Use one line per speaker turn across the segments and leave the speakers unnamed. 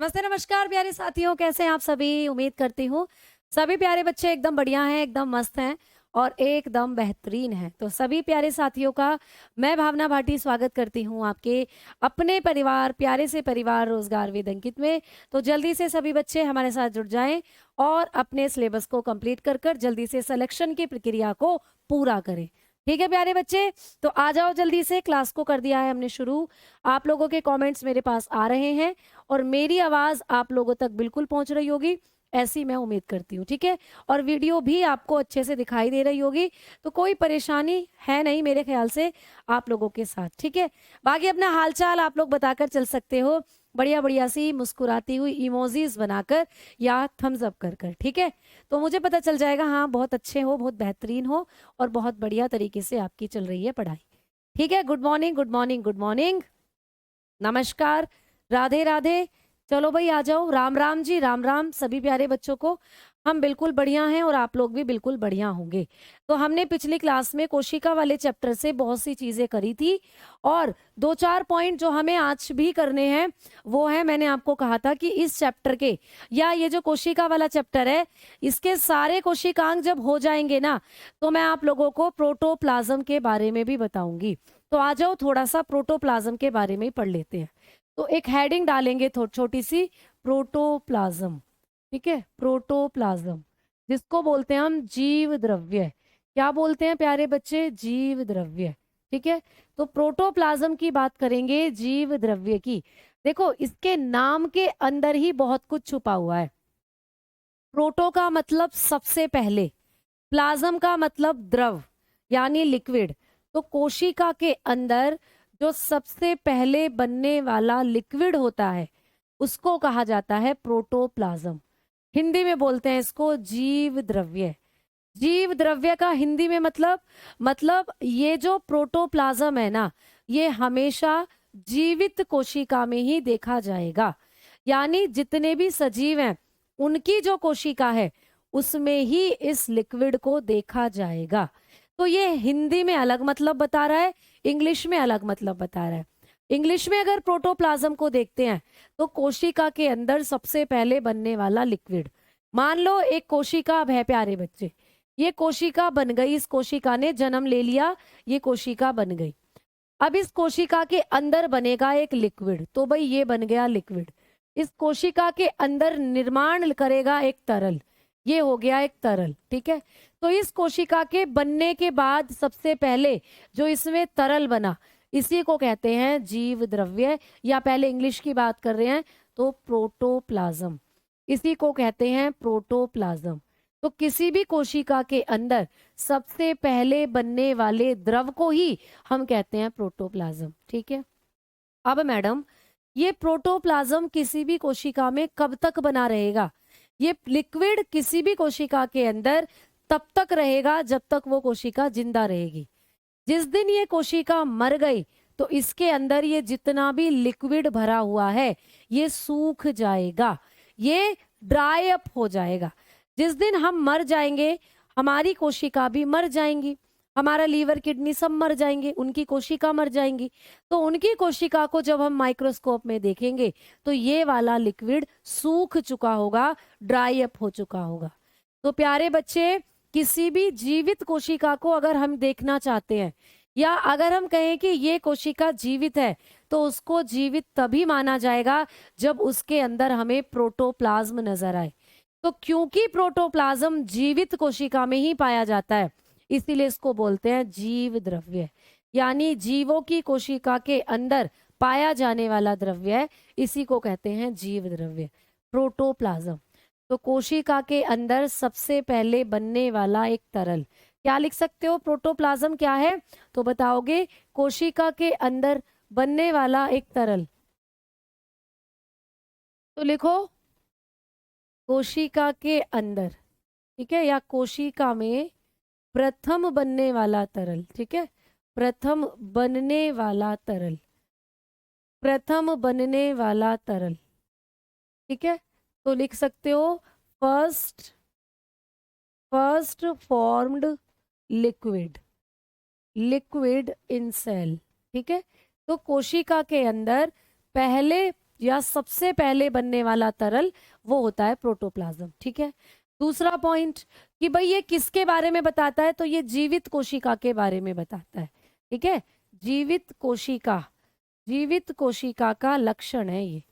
नमस्ते नमस्कार प्यारे साथियों, कैसे हैं आप सभी। उम्मीद करती हूँ सभी प्यारे बच्चे एकदम बढ़िया हैं, एकदम मस्त हैं और एकदम बेहतरीन हैं। तो सभी प्यारे साथियों का मैं भावना भाटी स्वागत करती हूँ आपके अपने परिवार, प्यारे से परिवार रोजगार वेद अंकित में। तो जल्दी से सभी बच्चे हमारे साथ जुड़ जाएं और अपने सिलेबस को कंप्लीट कर कर जल्दी से सिलेक्शन की प्रक्रिया को पूरा करें। ठीक है प्यारे बच्चे, तो आ जाओ जल्दी से। क्लास को कर दिया है हमने शुरू। आप लोगों के कमेंट्स मेरे पास आ रहे हैं और मेरी आवाज आप लोगों तक बिल्कुल पहुंच रही होगी, ऐसी मैं उम्मीद करती हूँ। ठीक है, और वीडियो भी आपको अच्छे से दिखाई दे रही होगी, तो कोई परेशानी है नहीं मेरे ख्याल से आप लोगों के साथ। ठीक है, बाकी अपना हालचाल आप लोग बताकर चल सकते हो, बढ़िया बढ़िया सी मुस्कुराती हुई इमोजीज बनाकर या थम्स अप कर कर। ठीक है, तो मुझे पता चल जाएगा हाँ बहुत अच्छे हो, बहुत बेहतरीन हो और बहुत बढ़िया तरीके से आपकी चल रही है पढ़ाई। ठीक है, good morning good morning good morning, नमस्कार, राधे राधे। चलो भाई आ जाओ, राम राम जी, राम राम सभी प्यारे बच्चों को। हम बिल्कुल बढ़िया हैं और आप लोग भी बिल्कुल बढ़िया होंगे। तो हमने पिछली क्लास में कोशिका वाले चैप्टर से बहुत सी चीजें करी थी और दो चार पॉइंट जो हमें आज भी करने हैं वो है, मैंने आपको कहा था कि इस चैप्टर के या ये जो कोशिका वाला चैप्टर है इसके सारे कोशिकांग जब हो जाएंगे ना, तो मैं आप लोगों को प्रोटोप्लाज्म के बारे में भी बताऊंगी। तो आ जाओ थोड़ा सा प्रोटोप्लाज्म के बारे में ही पढ़ लेते हैं। तो एक हेडिंग डालेंगे छोटी सी, प्रोटोप्लाज्म। ठीक है, प्रोटोप्लाज्म जिसको बोलते हैं हम जीव द्रव्य। क्या बोलते हैं प्यारे बच्चे? जीव द्रव्य। ठीक है, तो प्रोटोप्लाज्म की बात करेंगे, जीव द्रव्य की। देखो इसके नाम के अंदर ही बहुत कुछ छुपा हुआ है। प्रोटो का मतलब सबसे पहले, प्लाज्म का मतलब द्रव यानी लिक्विड। तो कोशिका के अंदर जो सबसे पहले बनने वाला लिक्विड होता है उसको कहा जाता है प्रोटोप्लाज्म। हिंदी में बोलते हैं इसको जीव द्रव्य। जीव द्रव्य का हिंदी में मतलब ये जो प्रोटोप्लाज्म है ना, ये हमेशा जीवित कोशिका में ही देखा जाएगा। यानी जितने भी सजीव हैं उनकी जो कोशिका है उसमें ही इस लिक्विड को देखा जाएगा। तो ये हिंदी में अलग मतलब बता रहा है, इंग्लिश में अलग मतलब बता रहा है। इंग्लिश में अगर प्रोटोप्लाज्म को देखते हैं तो कोशिका के अंदर सबसे पहले बनने वाला लिक्विड। मान लो एक कोशिका अब है प्यारे बच्चे, ये कोशिका बन गई, इस कोशिका ने जन्म ले लिया, ये कोशिका बन गई। अब इस कोशिका के अंदर बनेगा एक लिक्विड, तो भाई ये बन गया लिक्विड। इस कोशिका के अंदर निर्माण करेगा एक तरल, ये हो गया एक तरल। ठीक है, तो इस कोशिका के बनने के बाद सबसे पहले जो इसमें तरल बना इसी को कहते हैं जीव द्रव्य, या पहले इंग्लिश की बात कर रहे हैं तो प्रोटोप्लाज्म, इसी को कहते हैं प्रोटोप्लाज्म। तो किसी भी कोशिका के अंदर सबसे पहले बनने वाले द्रव को ही हम कहते हैं प्रोटोप्लाज्म। ठीक है, अब मैडम ये प्रोटोप्लाज्म किसी भी कोशिका में कब तक बना रहेगा? ये लिक्विड किसी भी कोशिका के अंदर तब तक रहेगा जब तक वो कोशिका जिंदा रहेगी। जिस दिन ये कोशिका मर गई तो इसके अंदर ये जितना भी लिक्विड भरा हुआ है ये सूख जाएगा, ये ड्राई अप हो जाएगा। जिस दिन हम मर जाएंगे हमारी कोशिका भी मर जाएंगी, हमारा लीवर किडनी सब मर जाएंगे, उनकी कोशिका मर जाएंगी। तो उनकी कोशिका को जब हम माइक्रोस्कोप में देखेंगे तो ये वाला लिक्विड सूख चुका होगा, ड्राई अप हो चुका होगा। तो प्यारे बच्चे किसी भी जीवित कोशिका को अगर हम देखना चाहते हैं या अगर हम कहें कि ये कोशिका जीवित है तो उसको जीवित तभी माना जाएगा जब उसके अंदर हमें प्रोटोप्लाज्म नजर आए। तो क्योंकि प्रोटोप्लाज्म जीवित कोशिका में ही पाया जाता है इसीलिए इसको बोलते हैं जीव द्रव्य, यानी जीवों की कोशिका के अंदर पाया जाने वाला द्रव्य है, इसी को कहते हैं जीव द्रव्य, प्रोटोप्लाज्म। तो कोशिका के अंदर सबसे पहले बनने वाला एक तरल, क्या लिख सकते हो? प्रोटोप्लाज्म क्या है तो बताओगे? कोशिका के अंदर बनने वाला एक तरल। तो लिखो कोशिका के अंदर, ठीक है, या कोशिका में प्रथम बनने वाला तरल। ठीक है, प्रथम बनने वाला तरल, प्रथम बनने वाला तरल। ठीक है, तो लिख सकते हो first first formed liquid, liquid in cell. ठीक है, तो कोशिका के अंदर पहले या सबसे पहले बनने वाला तरल वो होता है प्रोटोप्लाज्म। ठीक है, दूसरा पॉइंट कि भाई ये किसके बारे में बताता है, तो ये जीवित कोशिका के बारे में बताता है। ठीक है, जीवित कोशिका, जीवित कोशिका का लक्षण है ये,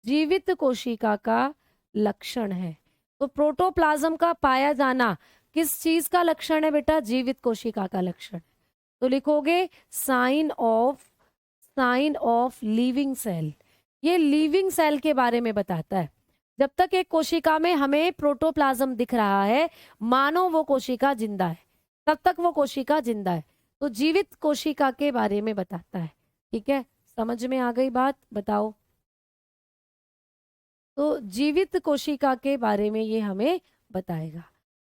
जीवित कोशिका का लक्षण है। तो प्रोटोप्लाज्म का पाया जाना किस चीज का लक्षण है बेटा? जीवित कोशिका का लक्षण। तो लिखोगे साइन ऑफ लिविंग सेल। ये लिविंग सेल के बारे में बताता है। जब तक एक कोशिका में हमें प्रोटोप्लाज्म दिख रहा है, मानो वो कोशिका जिंदा है, तब तक वो कोशिका जिंदा है। तो जीवित कोशिका के बारे में बताता है। ठीक है, समझ में आ गई बात? बताओ। तो जीवित कोशिका के बारे में ये हमें बताएगा।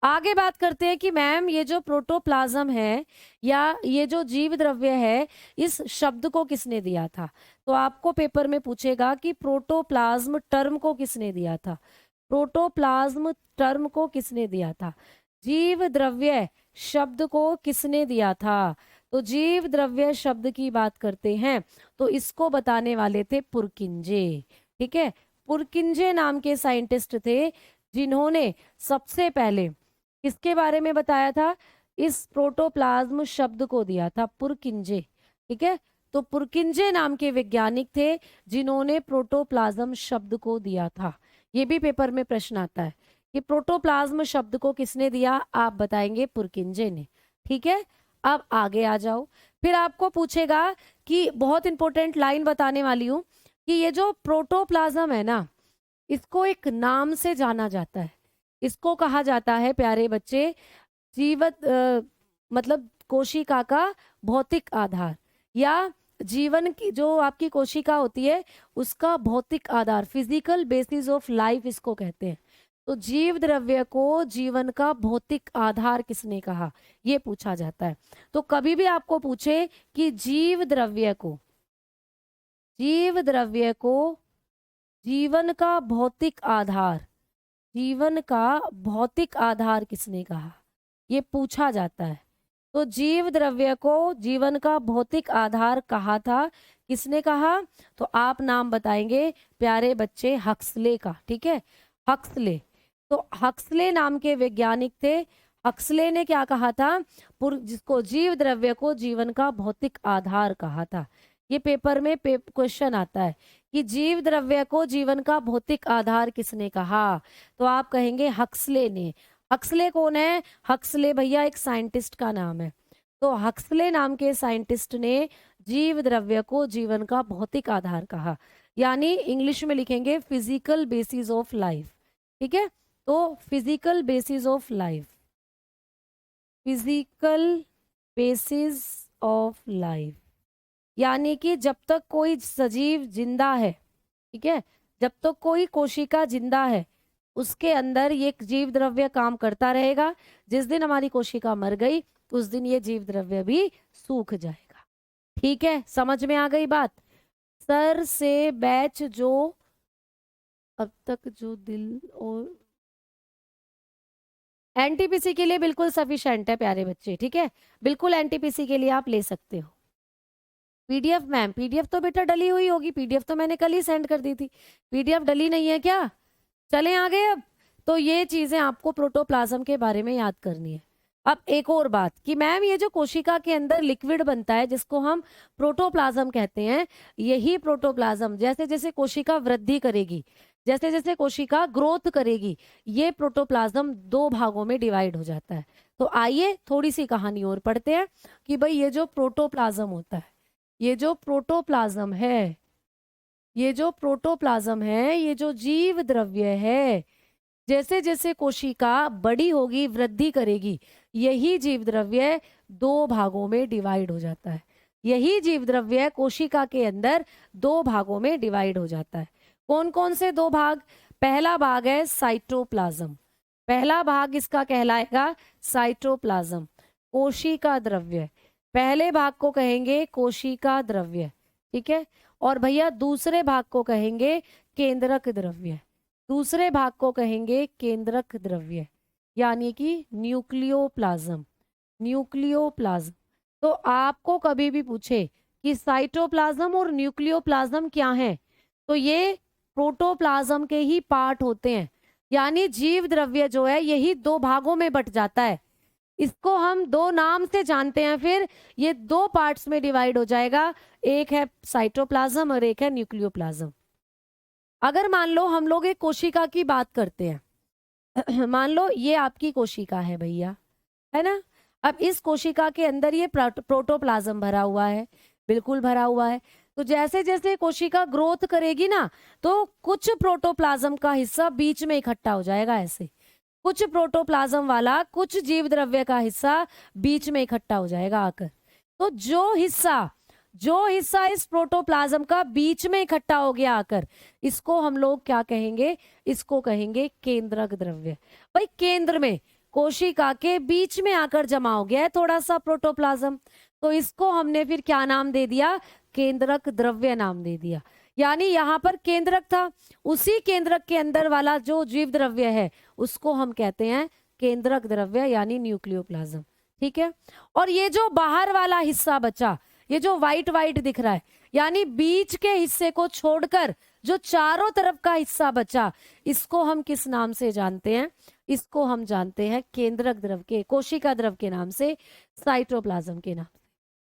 आगे बात करते हैं कि मैम ये जो प्रोटोप्लाज्म है या ये जो जीव द्रव्य है, इस शब्द को किसने दिया था? तो आपको पेपर में पूछेगा कि प्रोटोप्लाज्म टर्म को किसने दिया था, प्रोटोप्लाज्म टर्म को किसने दिया था, जीव द्रव्य शब्द को किसने दिया था? तो जीव द्रव्य शब्द की बात करते हैं तो इसको बताने वाले थे पुरकिंजे। ठीक है, पुरकिंजे नाम के साइंटिस्ट थे जिन्होंने सबसे पहले किसके बारे में बताया था? इस प्रोटोप्लाज्म शब्द को दिया था, पुरकिंजे। ठीक है, तो पुरकिंजे नाम के वैज्ञानिक थे जिन्होंने प्रोटोप्लाज्म शब्द को दिया था। ये भी पेपर में प्रश्न आता है कि प्रोटोप्लाज्म शब्द को किसने दिया? आप बताएंगे पुरकिंजे ने। ठीक है, अब आगे आ जाओ। फिर आपको पूछेगा कि बहुत इंपॉर्टेंट लाइन बताने वाली हूं कि ये जो प्रोटोप्लाज्म है ना, इसको एक नाम से जाना जाता है। इसको कहा जाता है प्यारे बच्चे जीवत मतलब कोशिका का भौतिक आधार, या जीवन की जो आपकी कोशिका होती है उसका भौतिक आधार, फिजिकल बेसिस ऑफ लाइफ इसको कहते हैं। तो जीव द्रव्य को जीवन का भौतिक आधार किसने कहा, ये पूछा जाता है। तो कभी भी आपको पूछे कि जीव द्रव्य को जीवन का भौतिक आधार, जीवन का भौतिक आधार किसने कहा, ये पूछा जाता है। तो जीव द्रव्य को जीवन का भौतिक आधार कहा था, किसने कहा? तो आप नाम बताएंगे प्यारे बच्चे हक्सले का। ठीक है, हक्सले। तो हक्सले नाम के वैज्ञानिक थे। हक्सले ने क्या कहा था? जिसको जीव द्रव्य को जीवन का भौतिक आधार कहा था। ये पेपर में क्वेश्चन आता है कि जीव द्रव्य को जीवन का भौतिक आधार किसने कहा? तो आप कहेंगे हक्सले ने। हक्सले कौन है? हक्सले भैया एक साइंटिस्ट का नाम है। तो हक्सले नाम के साइंटिस्ट ने जीव द्रव्य को जीवन का भौतिक आधार कहा, यानी इंग्लिश में लिखेंगे फिजिकल बेसिस ऑफ लाइफ। ठीक है, तो physical basis of life, physical basis of life, यानी कि जब तक कोई सजीव जिंदा है, ठीक है, जब तक कोई कोशिका जिंदा है उसके अंदर ये जीव द्रव्य काम करता रहेगा। जिस दिन हमारी कोशिका मर गई उस दिन ये जीव द्रव्य भी सूख जाएगा। ठीक है, समझ में आ गई बात? सर से बैच जो अब तक जो दिल और एनटीपीसी के लिए बिल्कुल सफिशिएंट है प्यारे बच्चे। ठीक है, बिल्कुल एनटीपीसी के लिए आप ले सकते हो। पीडीएफ मैम, पीडीएफ तो बेटा डली हुई होगी, पीडीएफ तो मैंने कल ही सेंड कर दी थी। पीडीएफ डली नहीं है क्या? चलें आगे। अब तो ये चीजें आपको प्रोटोप्लाज्म के बारे में याद करनी है। अब एक और बात कि मैम ये जो कोशिका के अंदर लिक्विड बनता है जिसको हम प्रोटोप्लाज्म कहते हैं, यही प्रोटोप्लाज्म जैसे जैसे कोशिका वृद्धि करेगी, जैसे जैसे कोशिका ग्रोथ करेगी, ये प्रोटोप्लाज्म दो भागों में डिवाइड हो जाता है। तो आइए थोड़ी सी कहानी और पढ़ते हैं कि भाई ये जो प्रोटोप्लाज्म होता है, ये जो प्रोटोप्लाज्म है, ये जो प्रोटोप्लाज्म है, ये जो जीव द्रव्य है, जैसे जैसे कोशिका बड़ी होगी वृद्धि करेगी, यही जीव द्रव्य दो भागों में डिवाइड हो जाता है। यही जीव द्रव्य कोशिका के अंदर दो भागों में डिवाइड हो जाता है। कौन कौन से दो भाग? पहला भाग है साइटोप्लाज्म, पहला भाग इसका कहलाएगा साइटोप्लाज्म, कोशिका द्रव्य। पहले भाग को कहेंगे कोशिका द्रव्य। ठीक है, और भैया दूसरे भाग को कहेंगे केंद्रक द्रव्य, दूसरे भाग को कहेंगे केंद्रक द्रव्य, यानी कि न्यूक्लियोप्लाज्म, न्यूक्लियोप्लाज्म। तो आपको कभी भी पूछे कि साइटोप्लाज्म और न्यूक्लियोप्लाज्म क्या है, तो ये प्रोटोप्लाज्म के ही पार्ट होते हैं। यानी जीव द्रव्य जो है यही दो भागों में बट जाता है। इसको हम दो नाम से जानते हैं, फिर ये दो पार्ट्स में डिवाइड हो जाएगा, एक है साइटोप्लाज्म और एक है न्यूक्लियोप्लाज्म। अगर मान लो हम लोग एक कोशिका की बात करते हैं मान लो ये आपकी कोशिका है भैया, है ना। अब इस कोशिका के अंदर ये प्रोटोप्लाज्म भरा हुआ है, बिल्कुल भरा हुआ है। तो जैसे जैसे कोशिका ग्रोथ करेगी ना, तो कुछ प्रोटोप्लाज्म का हिस्सा बीच में इकट्ठा हो जाएगा ऐसे, कुछ प्रोटोप्लाज्म वाला कुछ जीव द्रव्य का हिस्सा बीच में इकट्ठा हो जाएगा आकर। तो जो हिस्सा इस प्रोटोप्लाज्म का बीच में इकट्ठा हो गया आकर, इसको हम लोग क्या कहेंगे, इसको कहेंगे केंद्रक द्रव्य। भाई केंद्र में कोशिका के बीच में आकर जमा हो गया है थोड़ा सा प्रोटोप्लाज्म, तो इसको हमने फिर क्या नाम दे दिया, केंद्रक द्रव्य नाम दे दिया। यानी यहाँ पर केंद्रक था, उसी केंद्रक के अंदर वाला जो जीव द्रव्य है उसको हम कहते हैं केंद्रक द्रव्य यानी न्यूक्लियोप्लाज्म। ठीक है। और ये जो बाहर वाला हिस्सा बचा, ये जो व्हाइट व्हाइट दिख रहा है, यानी बीच के हिस्से को छोड़कर जो चारों तरफ का हिस्सा बचा, इसको हम किस नाम से जानते हैं, इसको हम जानते हैं केंद्रक द्रव के, कोशिका द्रव के नाम से, साइटोप्लाज्म के नाम से।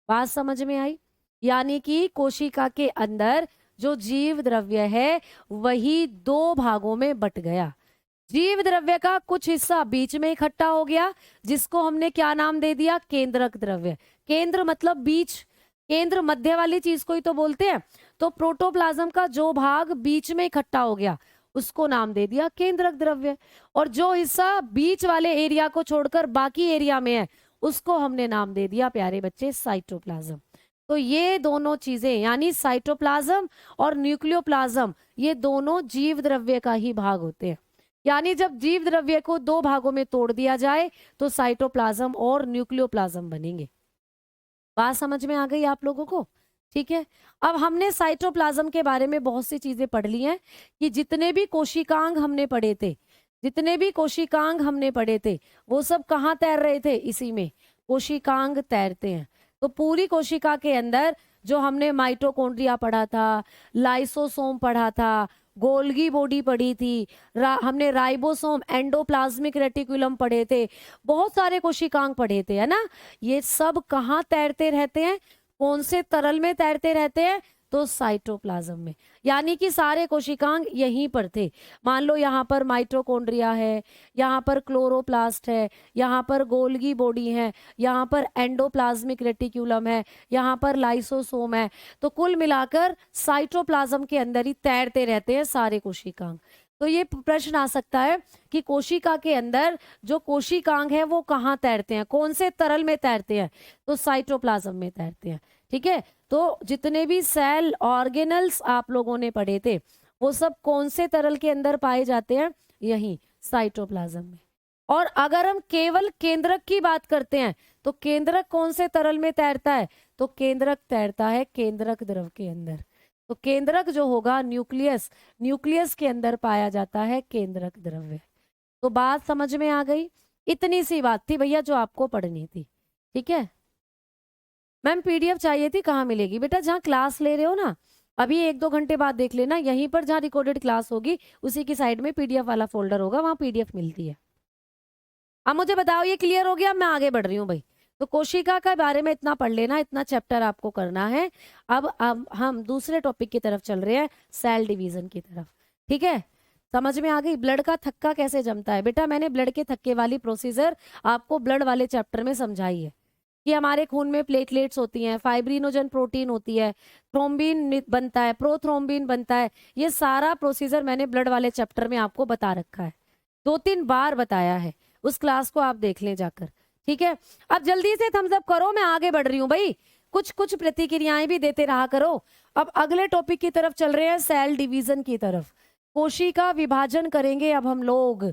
बात समझ में आई। यानी कि कोशिका के अंदर जो जीव द्रव्य है वही दो भागों में बट गया। जीव द्रव्य का कुछ हिस्सा बीच में इकट्ठा हो गया, जिसको हमने क्या नाम दे दिया, केंद्रक द्रव्य। केंद्र मतलब बीच, केंद्र मध्य वाली चीज को ही तो बोलते हैं। तो प्रोटोप्लाज्म का जो भाग बीच में इकट्ठा हो गया उसको नाम दे दिया केंद्रक द्रव्य, और जो हिस्सा बीच वाले एरिया को छोड़कर बाकी एरिया में है उसको हमने नाम दे दिया प्यारे बच्चे साइटोप्लाज्म। तो ये दोनों चीजें यानी साइटोप्लाज्म और न्यूक्लियोप्लाज्म, ये दोनों जीव द्रव्य का ही भाग होते हैं। यानी जब जीव द्रव्य को दो भागों में तोड़ दिया जाए तो साइटोप्लाज्म और न्यूक्लियोप्लाज्म बनेंगे। बात समझ में आ गई आप लोगों को। ठीक है। अब हमने साइटोप्लाज्म के बारे में बहुत सी चीजें पढ़ ली हैं कि जितने भी कोशिकांग हमने पढ़े थे, जितने भी कोशिकांग हमने पढ़े थे वो सब कहाँ तैर रहे थे, इसी में कोशिकांग तैरते हैं। तो पूरी कोशिका के अंदर जो हमने माइटोकॉन्ड्रिया पढ़ा था, लाइसोसोम पढ़ा था, गोल्गी बॉडी पढ़ी थी, हमने राइबोसोम, एंडोप्लाज्मिक रेटिकुलम पढ़े थे, बहुत सारे कोशिकांग पढ़े थे, है ना। ये सब कहाँ तैरते रहते हैं, कौन से तरल में तैरते रहते हैं, तो साइटोप्लाज्म में। यानी कि सारे कोशिकांग यहीं पर थे। मान लो यहाँ पर माइटोकॉन्ड्रिया है, यहाँ पर क्लोरोप्लास्ट है, यहाँ पर गोल्गी बॉडी है, यहाँ पर एंडोप्लाज्मिक रेटिक्यूलम है, यहाँ पर लाइसोसोम है। तो कुल मिलाकर साइटोप्लाज्म के अंदर ही तैरते रहते हैं सारे कोशिकांग। तो ये प्रश्न आ सकता है कि कोशिका के अंदर जो कोशिकांग है वो कहाँ तैरते हैं, कौन से तरल में तैरते हैं, तो साइटोप्लाज्म में तैरते हैं। ठीक है। तो जितने भी सेल ऑर्गेनल्स आप लोगों ने पढ़े थे वो सब कौन से तरल के अंदर पाए जाते हैं, यही साइटोप्लाज्म में। और अगर हम केवल केंद्रक की बात करते हैं तो केंद्रक कौन से तरल में तैरता है, तो केंद्रक तैरता है केंद्रक द्रव के अंदर। तो केंद्रक जो होगा न्यूक्लियस, न्यूक्लियस के अंदर पाया जाता है केंद्रक द्रव्य। तो बात समझ में आ गई। इतनी सी बात थी भैया जो आपको पढ़नी थी। ठीक है। मैम पीडीएफ चाहिए थी, कहाँ मिलेगी बेटा, जहाँ क्लास ले रहे हो ना, अभी 1-2 घंटे बाद देख लेना, यहीं पर जहाँ रिकॉर्डेड क्लास होगी उसी की साइड में पीडीएफ वाला फोल्डर होगा, वहाँ पीडीएफ मिलती है। अब मुझे बताओ ये क्लियर हो गया, मैं आगे बढ़ रही हूँ भाई। तो कोशिका के बारे में इतना पढ़ लेना, इतना चैप्टर आपको करना है। अब हम दूसरे टॉपिक की तरफ चल रहे हैं, सेल डिवीजन की तरफ। ठीक है। समझ में आ गई। ब्लड का थक्का कैसे जमता है बेटा, मैंने ब्लड के थक्के वाली प्रोसीजर आपको ब्लड वाले चैप्टर में समझाई है कि हमारे खून में प्लेटलेट्स होती हैं, फाइब्रिनोजन प्रोटीन होती है, थ्रोम्बिन बनता है, प्रोथ्रोम्बिन बनता है। ये सारा प्रोसीजर मैंने ब्लड वाले चैप्टर में आपको बता रखा है, 2-3 बार बताया है, उस क्लास को आप देख लें जाकर। ठीक है। अब जल्दी से थम्स अप करो, मैं आगे बढ़ रही हूँ भाई, कुछ कुछ प्रतिक्रियाएं भी देते रहा करो। अब अगले टॉपिक की तरफ चल रहे हैं, सेल डिवीजन की तरफ। कोशिका विभाजन करेंगे अब हम लोग।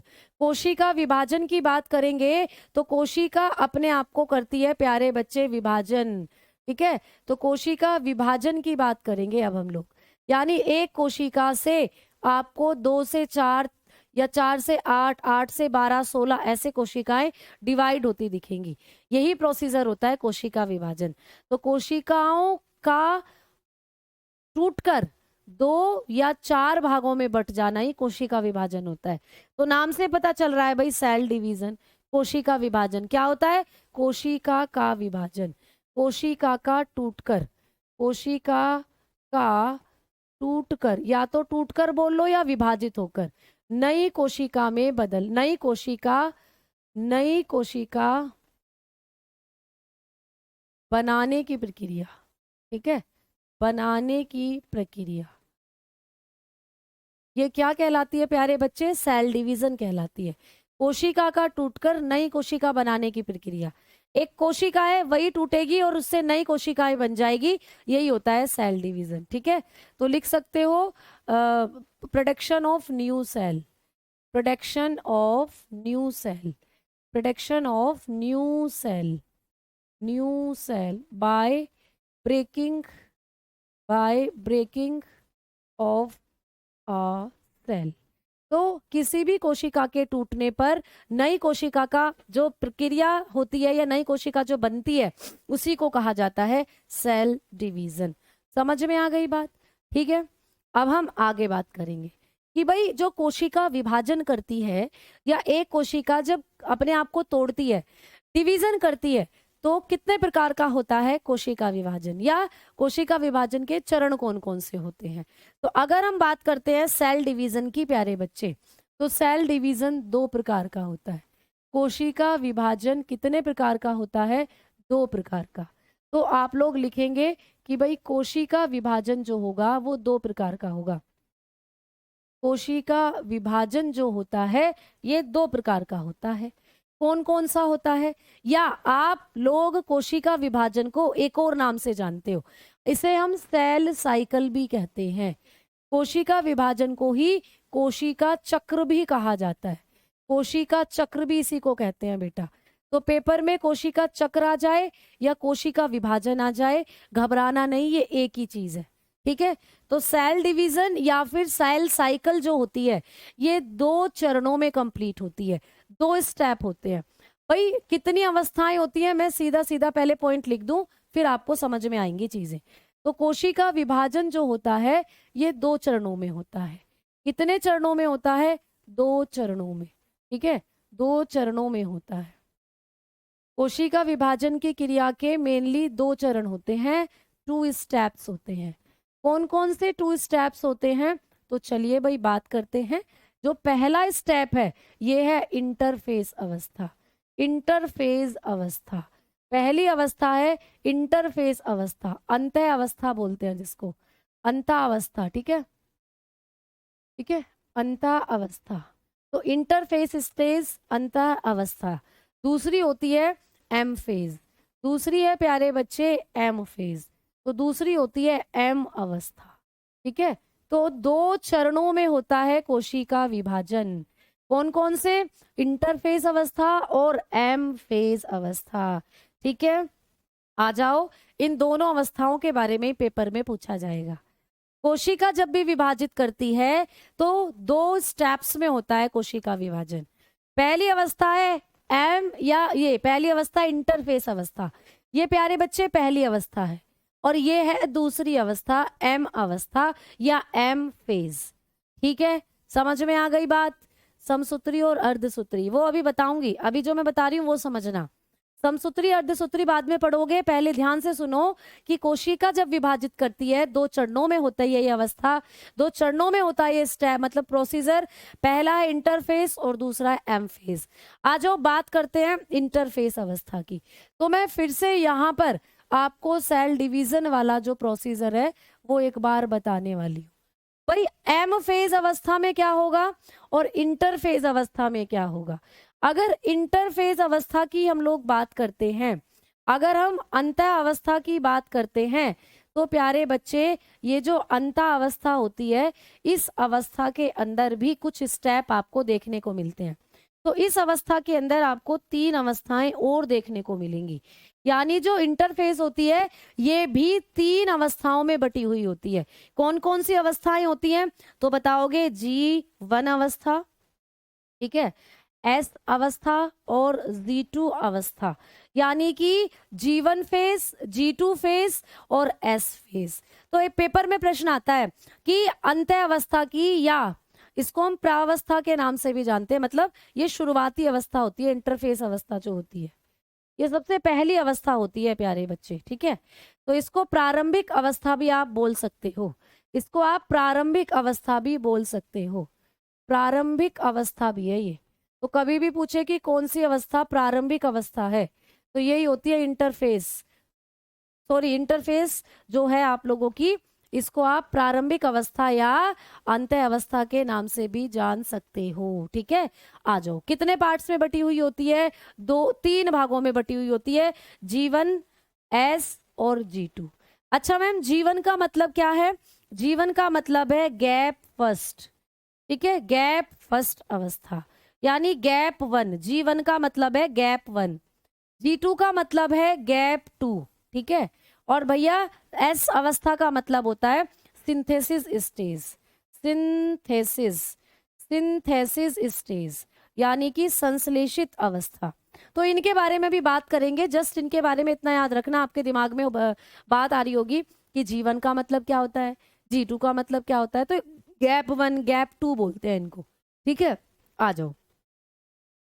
कोशिका विभाजन की बात करेंगे तो कोशिका अपने आप को करती है प्यारे बच्चे विभाजन। ठीक है। तो कोशिका विभाजन की बात करेंगे अब हम लोग। यानी एक कोशिका से आपको 2 से 4 या 4 से 8, 8 से 12, 16 ऐसे कोशिकाएं डिवाइड होती दिखेंगी। यही प्रोसीजर होता है कोशिका विभाजन। तो कोशिकाओं का टूटकर 2 या 4 भागों में बट जाना ही कोशिका विभाजन होता है। तो नाम से पता चल रहा है भाई, सेल डिवीजन, कोशिका विभाजन क्या होता है? कोशिका का विभाजन, कोशिका का टूटकर, कोशिका का टूटकर, या तो टूटकर बोल लो या विभाजित होकर नई कोशिका में बदल, नई कोशिका बनाने की प्रक्रिया। ठीक है, बनाने की प्रक्रिया, ये क्या कहलाती है प्यारे बच्चे? सेल डिवीजन कहलाती है। कोशिका का टूटकर नई कोशिका बनाने की प्रक्रिया। एक कोशिका है वही टूटेगी और उससे नई कोशिकाएं बन जाएगी, यही होता है सेल डिवीजन। ठीक है, तो लिख सकते हो production of new cell, production of new cell, production of new cell, new cell by breaking of a cell. तो किसी भी कोशिका के टूटने पर नई कोशिका का जो प्रक्रिया होती है या नई कोशिका जो बनती है उसी को कहा जाता है सेल डिवीजन। समझ में आ गई बात? ठीक है, अब हम आगे बात करेंगे कि भाई जो कोशिका विभाजन करती है या एक कोशिका जब अपने आप को तोड़ती है, डिवीजन करती है, तो कितने प्रकार का होता है कोशिका विभाजन, या कोशिका विभाजन के चरण कौन कौन से होते हैं? तो अगर हम बात करते हैं सेल डिवीजन की प्यारे बच्चे, तो सेल डिवीजन 2 प्रकार का होता है। कोशिका विभाजन कितने प्रकार का होता है? 2 प्रकार का। तो आप लोग लिखेंगे कि भाई कोशिका विभाजन जो होगा वो 2 प्रकार का होगा। कोशिका विभाजन जो होता है ये 2 प्रकार का होता है। कौन कौन सा होता है? या आप लोग कोशिका विभाजन को एक और नाम से जानते हो, इसे हम सेल साइकिल भी कहते हैं। कोशिका विभाजन को ही कोशिका चक्र भी कहा जाता है, कोशिका चक्र भी इसी को कहते हैं बेटा। तो पेपर में कोशिका चक्र आ जाए या कोशिका विभाजन आ जाए, घबराना नहीं, ये एक ही चीज है। ठीक है, तो सेल डिवीजन या फिर सेल साइकिल जो होती है ये 2 चरणों में कंप्लीट होती है, 2 स्टेप होते हैं। भाई कितनी अवस्थाएं होती हैं, मैं सीधा सीधा पहले पॉइंट लिख दूं फिर आपको समझ में आएंगी चीजें। तो कोशिका विभाजन जो होता है ये 2 चरणों में होता है। कितने चरणों में होता है? 2 चरणों में। ठीक है, 2 चरणों में होता है। कोशिका विभाजन की क्रिया के मेनली 2 चरण होते हैं, 2 स्टेप्स होते हैं। कौन कौन से 2 स्टेप्स होते हैं? तो चलिए भाई बात करते हैं। जो पहला स्टेप है ये है इंटरफेज अवस्था। इंटरफेज अवस्था पहली अवस्था है, इंटरफेज अवस्था, अंत अवस्था बोलते हैं जिसको, अंत अवस्था। ठीक है, ठीक है, अंत अवस्था। तो इंटरफेस स्टेज, अंत अवस्था। दूसरी होती है एम फेज, दूसरी है प्यारे बच्चे एम फेज, तो दूसरी होती है एम अवस्था। ठीक है, तो 2 चरणों में होता है कोशिका विभाजन। कौन कौन से? इंटरफेस अवस्था और एम फेज अवस्था। ठीक है, आ जाओ, इन दोनों अवस्थाओं के बारे में पेपर में पूछा जाएगा। कोशिका जब भी विभाजित करती है तो 2 स्टेप्स में होता है कोशिका विभाजन। पहली अवस्था है एम, या ये पहली अवस्था इंटरफेस अवस्था, ये प्यारे बच्चे पहली अवस्था है, और ये है दूसरी अवस्था एम अवस्था या एम फेज। ठीक है, समझ में आ गई बात? समसूत्री और अर्धसूत्री वो अभी बताऊंगी, अभी जो मैं बता रही हूँ वो समझना। समसूत्री अर्धसूत्री बाद में पढ़ोगे, पहले ध्यान से सुनो कि कोशिका जब विभाजित करती है 2 चरणों में होता है ये अवस्था, 2 चरणों में होता है ये स्टेप, मतलब प्रोसीजर। पहला है इंटरफेस और दूसरा है एम फेज। आ जाओ बात करते हैं इंटरफेस अवस्था की। तो मैं फिर से यहाँ पर आपको सेल डिवीजन वाला जो प्रोसीजर है वो एक बार बताने वाली हूँ। भाई एम फेज अवस्था में क्या होगा और इंटरफेज अवस्था में क्या होगा? अगर इंटरफेज अवस्था की हम लोग बात करते हैं, अगर हम अंत अवस्था की बात करते हैं, तो प्यारे बच्चे ये जो अंत अवस्था होती है इस अवस्था के अंदर भी कुछ स्टेप आपको देखने को मिलते हैं। तो इस अवस्था के अंदर आपको 3 अवस्थाएं और देखने को मिलेंगी, यानी जो इंटरफेज होती है ये भी 3 अवस्थाओं में बटी हुई होती है। कौन कौन सी अवस्थाएं होती हैं? तो बताओगे G1 अवस्था, ठीक है, एस अवस्था और G2 अवस्था, यानी कि G1 फेज, G2 फेज और S फेज। तो एक पेपर में प्रश्न आता है कि अंत्य अवस्था की, या इसको हम प्रावस्था के नाम से भी जानते हैं, मतलब ये शुरुआती अवस्था होती है, इंटरफेस अवस्था जो होती है, ये सबसे पहली अवस्था होती है प्यारे बच्चे, ठीक है। तो इसको प्रारंभिक अवस्था भी आप बोल सकते हो, इसको आप प्रारंभिक अवस्था भी बोल सकते हो, प्रारंभिक अवस्था भी है ये। तो कभी भी पूछे कि कौन सी अवस्था प्रारंभिक अवस्था है, तो यही होती है इंटरफेस, सॉरी इंटरफेस जो है आप लोगों की, इसको आप प्रारंभिक अवस्था या अंत्य अवस्था के नाम से भी जान सकते हो, ठीक है। आ जाओ, कितने पार्ट्स में बटी हुई होती है? तीन भागों में बटी हुई होती है, G1, S और G2। अच्छा मैम, जीवन का मतलब क्या है? जीवन का मतलब है गैप फर्स्ट, ठीक है, गैप फर्स्ट अवस्था, यानी गैप 1। G1 का मतलब है गैप 1, G2 का मतलब है गैप 2, ठीक है। और भैया S अवस्था का मतलब होता है synthesis stage, synthesis, synthesis stage, यानी कि संश्लेषित अवस्था। तो इनके बारे में भी बात करेंगे, जस्ट इनके बारे में इतना याद रखना, आपके दिमाग में बात आ रही होगी कि G1 का मतलब क्या होता है, G2 का मतलब क्या होता है। तो गैप 1, गैप 2 बोलते हैं इनको, ठीक है। आ जाओ,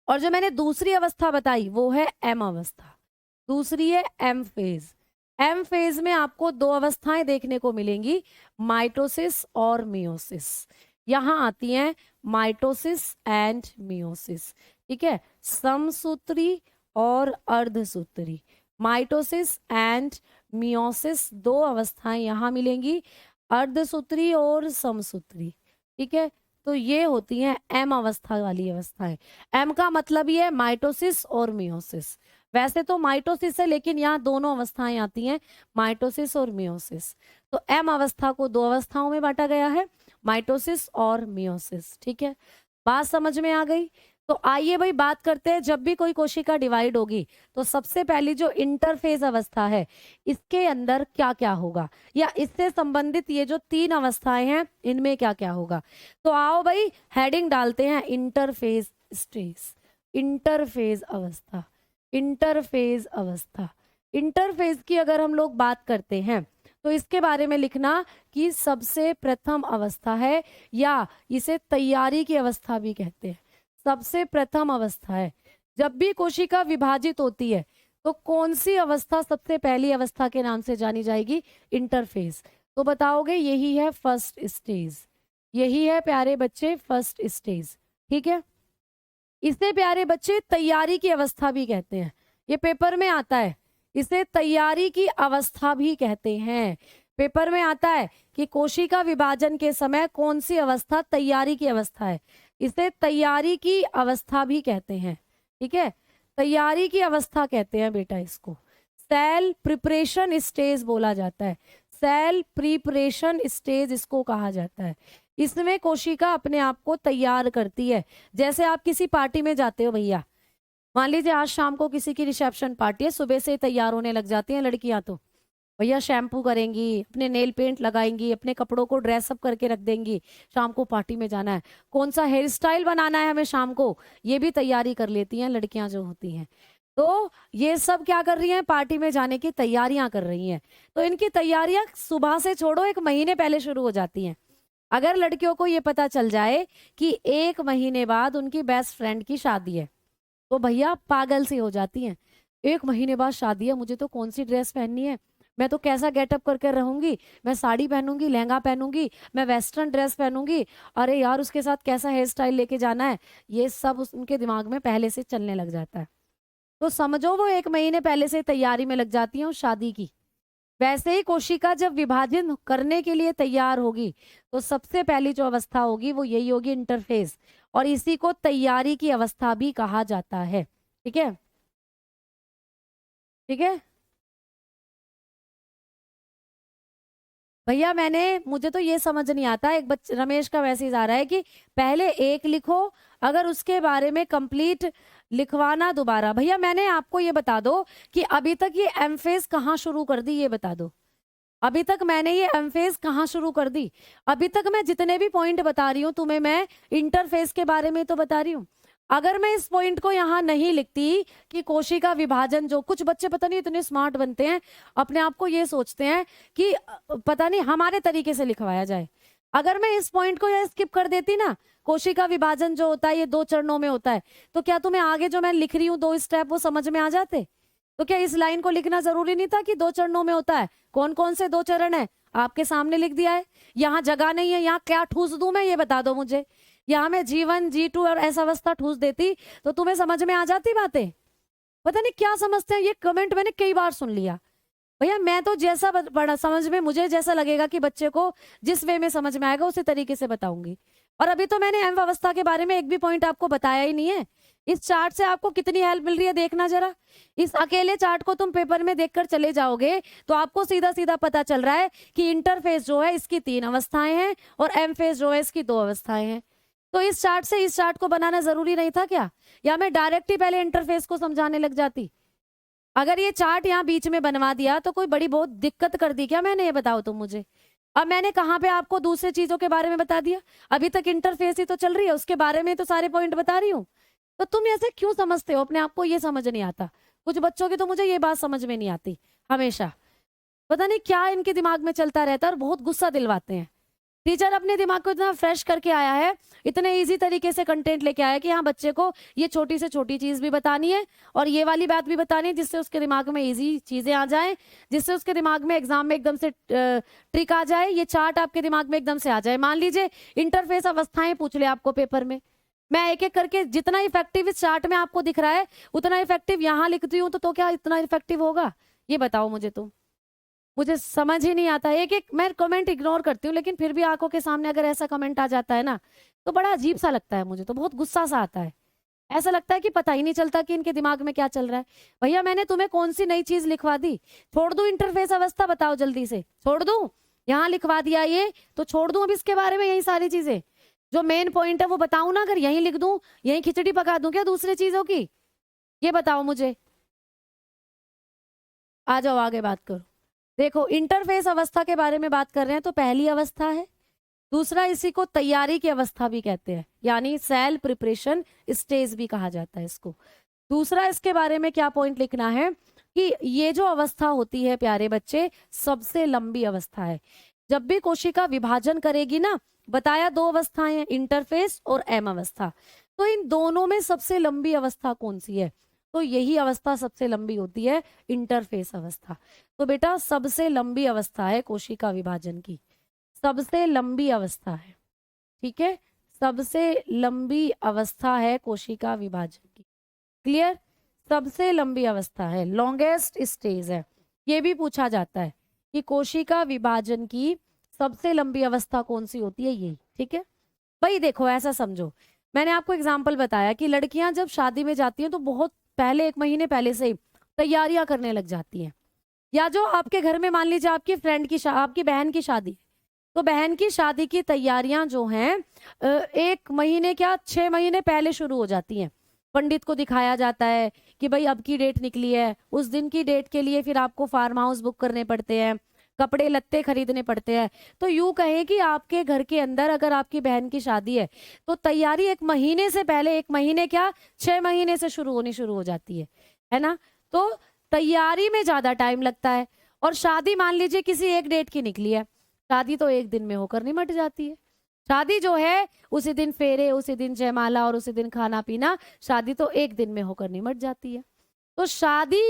और जो मैंने दूसरी अवस्था बताई वो है M अवस्था, दूसरी है M फेज। M फेज में आपको दो अवस्थाएं देखने को मिलेंगी, माइटोसिस और मियोसिस। यहां आती हैं माइटोसिस एंड मियोसिस, ठीक है, समसूत्री और अर्धसूत्री, माइटोसिस एंड मियोसिस, दो अवस्थाएं यहां मिलेंगी, अर्धसूत्री और समसूत्री, ठीक है। तो ये होती हैं M अवस्था वाली अवस्थाएं। M का मतलब ही है माइटोसिस और मियोसिस। वैसे तो माइटोसिस है, लेकिन यहाँ दोनों अवस्थाएं आती हैं, माइटोसिस और मियोसिस। तो M अवस्था को दो अवस्थाओं में बांटा गया है, माइटोसिस और मियोसिस, ठीक है। बात समझ में आ गई? तो आइए भाई बात करते हैं, जब भी कोई कोशिका डिवाइड होगी तो सबसे पहली जो इंटरफेज अवस्था है, इसके अंदर क्या क्या होगा, या इससे संबंधित ये जो तीन अवस्थाएं हैं इनमें क्या क्या होगा। तो आओ भाई हेडिंग डालते हैं, इंटरफेज स्टेज, इंटरफेज अवस्था, इंटरफेज अवस्था। इंटरफेज की अगर हम लोग बात करते हैं तो इसके बारे में लिखना कि सबसे प्रथम अवस्था है, या इसे तैयारी की अवस्था भी कहते हैं, सबसे प्रथम अवस्था है। जब भी कोशिका विभाजित होती है तो कौन सी अवस्था सबसे पहली अवस्था के नाम से जानी जाएगी? इंटरफेज। तो बताओगे यही है फर्स्ट स्टेज, यही है प्यारे बच्चे फर्स्ट स्टेज, ठीक है। इसे प्यारे बच्चे तैयारी की अवस्था भी कहते हैं, ये पेपर में आता है, इसे तैयारी की अवस्था भी कहते हैं। पेपर में आता है कि कोशिका विभाजन के समय कौन सी अवस्था तैयारी की अवस्था है, इसे तैयारी की अवस्था भी कहते हैं, ठीक है, तैयारी की अवस्था कहते हैं बेटा इसको। सेल प्रिपरेशन स्टेज बोला जाता है, सेल प्रिपरेशन स्टेज इसको कहा जाता है। इसमें कोशिका अपने आप को तैयार करती है। जैसे आप किसी पार्टी में जाते हो भैया, मान लीजिए आज शाम को किसी की रिसेप्शन पार्टी है, सुबह से तैयार होने लग जाती हैं लड़कियां, तो भैया शैम्पू करेंगी, अपने नेल पेंट लगाएंगी, अपने कपड़ों को ड्रेसअप करके रख देंगी, शाम को पार्टी में जाना है, कौन सा हेयर स्टाइल बनाना है हमें शाम को, ये भी तैयारी कर लेती हैं लड़कियां जो होती हैं। तो ये सब क्या कर रही हैं? पार्टी में जाने की तैयारियां कर रही हैं। तो इनकी तैयारियां सुबह से छोड़ो, एक महीने पहले शुरू हो जाती हैं। अगर लड़कियों को ये पता चल जाए कि एक महीने बाद उनकी बेस्ट फ्रेंड की शादी है, तो भैया पागल सी हो जाती हैं। एक महीने बाद शादी है, मुझे तो कौन सी ड्रेस पहननी है, मैं तो कैसा गेटअप करके रहूंगी, मैं साड़ी पहनूंगी, लहंगा पहनूंगी, मैं वेस्टर्न ड्रेस पहनूंगी, अरे यार उसके साथ कैसा हेयर स्टाइल लेके जाना है, ये सब उनके दिमाग में पहले से चलने लग जाता है। तो समझो वो एक महीने पहले से तैयारी में लग जाती हैं शादी की। वैसे ही कोशिका जब विभाजन करने के लिए तैयार होगी तो सबसे पहली जो अवस्था होगी वो यही होगी, इंटरफेज, और इसी को तैयारी की अवस्था भी कहा जाता है, ठीक है, ठीक है भैया। मुझे तो ये समझ नहीं आता, एक रमेश का मैसेज आ रहा है कि पहले एक लिखो, अगर उसके बारे में कंप्लीट लिखवाना दोबारा। भैया मैंने आपको ये बता दो कि अभी तक ये एम फेज कहाँ शुरू कर दी, ये बता दो, अभी तक मैंने ये एम फेज कहाँ शुरू कर दी? अभी तक मैं जितने भी पॉइंट बता रही हूँ तुम्हें, मैं इंटरफेज के बारे में तो बता रही हूँ। अगर मैं इस पॉइंट को यहाँ नहीं लिखती कि कोशिका विभाजन, जो कुछ बच्चे पता नहीं इतने स्मार्ट बनते हैं, अपने आप को ये सोचते हैं कि पता नहीं हमारे तरीके से लिखवाया जाए। अगर मैं इस पॉइंट को यहाँ स्किप कर देती ना, कोशिका विभाजन जो होता है ये 2 चरणों में होता है, तो क्या तुम्हें आगे जो मैं लिख रही हूँ 2 स्टेप वो समझ में आ जाते? तो क्या इस लाइन को लिखना जरूरी नहीं था कि 2 चरणों में होता है? कौन कौन से 2 चरण है आपके सामने लिख दिया है। यहाँ जगह नहीं है, यहाँ क्या ठूस दूं मैं, ये बता दो मुझे। यहाँ मैं G1 G2 और ऐसा अवस्था ठूस देती तो तुम्हें समझ में आ जाती बातें। पता नहीं क्या समझते हैं, ये कमेंट मैंने कई बार सुन लिया। भैया मैं तो जैसा बड़ा समझ में मुझे जैसा लगेगा कि बच्चे को जिस वे में समझ में आएगा उसी तरीके से बताऊंगी। और अभी तो मैंने एम अवस्था के बारे में एक भी पॉइंट आपको बताया ही नहीं है। इस चार्ट से आपको कितनी हेल्प मिल रही है देखना जरा। इस अकेले चार्ट को तुम पेपर में देखकर चले जाओगे तो आपको सीधा सीधा पता चल रहा है कि इंटरफेस जो है इसकी 3 अवस्थाएं हैं और एम फेज जो है इसकी 2 अवस्थाएं हैं। तो इस चार्ट से इस चार्ट को बनाना जरूरी नहीं था क्या? या मैं डायरेक्ट ही पहले इंटरफेस को समझाने लग जाती? अगर ये चार्ट यहाँ बीच में बनवा दिया तो कोई बड़ी बहुत दिक्कत कर दी क्या मैंने, ये बताओ तुम मुझे। अब मैंने कहाँ पे आपको दूसरी चीजों के बारे में बता दिया? अभी तक इंटरफेस ही तो चल रही है, उसके बारे में तो सारे पॉइंट बता रही हूँ। तो तुम ऐसे क्यों समझते हो अपने आप को, ये समझ नहीं आता। कुछ बच्चों की तो मुझे ये बात समझ में नहीं आती हमेशा। पता नहीं क्या इनके दिमाग में चलता रहता है और बहुत गुस्सा दिलवाते हैं। टीचर अपने दिमाग को इतना फ्रेश करके आया है, इतने इजी तरीके से कंटेंट लेके आया है कि हाँ बच्चे को ये छोटी से छोटी चीज भी बतानी है और ये वाली बात भी बतानी है जिससे उसके दिमाग में इजी चीजें आ जाए, जिससे उसके दिमाग में एग्जाम में एकदम से ट्रिक आ जाए, ये चार्ट आपके दिमाग में एकदम से आ जाए। मान लीजिए इंटरफेस अवस्थाएं पूछ ले आपको पेपर में, मैं एक एक करके जितना इफेक्टिव इस चार्ट में आपको दिख रहा है उतना इफेक्टिव यहाँ लिखती हूँ तो क्या इतना इफेक्टिव होगा? ये बताओ मुझे तुम। मुझे समझ ही नहीं आता। एक एक मैं कमेंट इग्नोर करती हूँ लेकिन फिर भी आंखों के सामने अगर ऐसा कमेंट आ जाता है ना तो बड़ा अजीब सा लगता है, मुझे तो बहुत गुस्सा सा आता है। ऐसा लगता है कि पता ही नहीं चलता कि इनके दिमाग में क्या चल रहा है। भैया मैंने तुम्हें कौन सी नई चीज लिखवा दी? छोड़ दूं इंटरफेस अवस्था? बताओ जल्दी से, छोड़ दूं? यहाँ लिखवा दिया ये तो छोड़ दूं अब इसके बारे में यही सारी चीजें? जो मेन पॉइंट है वो बताऊं ना? अगर यही लिख दूं, यही खिचड़ी पका दूं क्या दूसरी चीजों की? ये बताओ मुझे। आ जाओ आगे बात करो। देखो इंटरफेस अवस्था के बारे में बात कर रहे हैं तो पहली अवस्था है। दूसरा इसी को तैयारी की अवस्था भी कहते हैं, यानी सेल प्रिपरेशन स्टेज भी कहा जाता है इसको। दूसरा इसके बारे में क्या पॉइंट लिखना है कि ये जो अवस्था होती है प्यारे बच्चे, सबसे लंबी अवस्था है। जब भी कोशिका विभाजन करेगी ना, बताया 2 अवस्थाएं हैं, इंटरफेस और एम अवस्था। तो इन दोनों में सबसे लंबी अवस्था कौन सी है? तो यही अवस्था सबसे लंबी होती है, इंटरफेस अवस्था। तो बेटा सबसे लंबी अवस्था है कोशिका विभाजन की, सबसे लंबी अवस्था है। ठीक है, सबसे लंबी अवस्था है कोशिका विभाजन की। क्लियर? सबसे लंबी अवस्था है, लॉन्गेस्ट स्टेज है। ये भी पूछा जाता है कि कोशिका विभाजन की सबसे लंबी अवस्था कौन सी होती है, यही। ठीक है भाई, देखो ऐसा समझो, मैंने आपको एग्जाम्पल बताया कि लड़कियां जब शादी में जाती हैं तो बहुत पहले 1 महीने पहले से ही तैयारियां करने लग जाती हैं। या जो आपके घर में मान लीजिए आपकी फ्रेंड की आपकी बहन की शादी, तो बहन की शादी की तैयारियां जो हैं 1 महीने क्या 6 महीने पहले शुरू हो जाती हैं। पंडित को दिखाया जाता है कि भाई अब की डेट निकली है, उस दिन की डेट के लिए फिर आपको फार्म हाउस बुक करने पड़ते हैं, कपड़े लत्ते खरीदने पड़ते हैं। तो यूं कहें कि आपके घर के अंदर अगर आपकी बहन की शादी है तो तैयारी 1 महीने से पहले, 1 महीने क्या 6 महीने से शुरू हो जाती है ना। तो तैयारी में ज्यादा टाइम लगता है। और शादी मान लीजिए किसी एक डेट की निकली है, शादी तो एक दिन में होकर निमट जाती है। शादी जो है उसी दिन फेरे, उसी दिन जयमाला और उसी दिन खाना पीना, शादी तो एक दिन में होकर निमट जाती है। तो शादी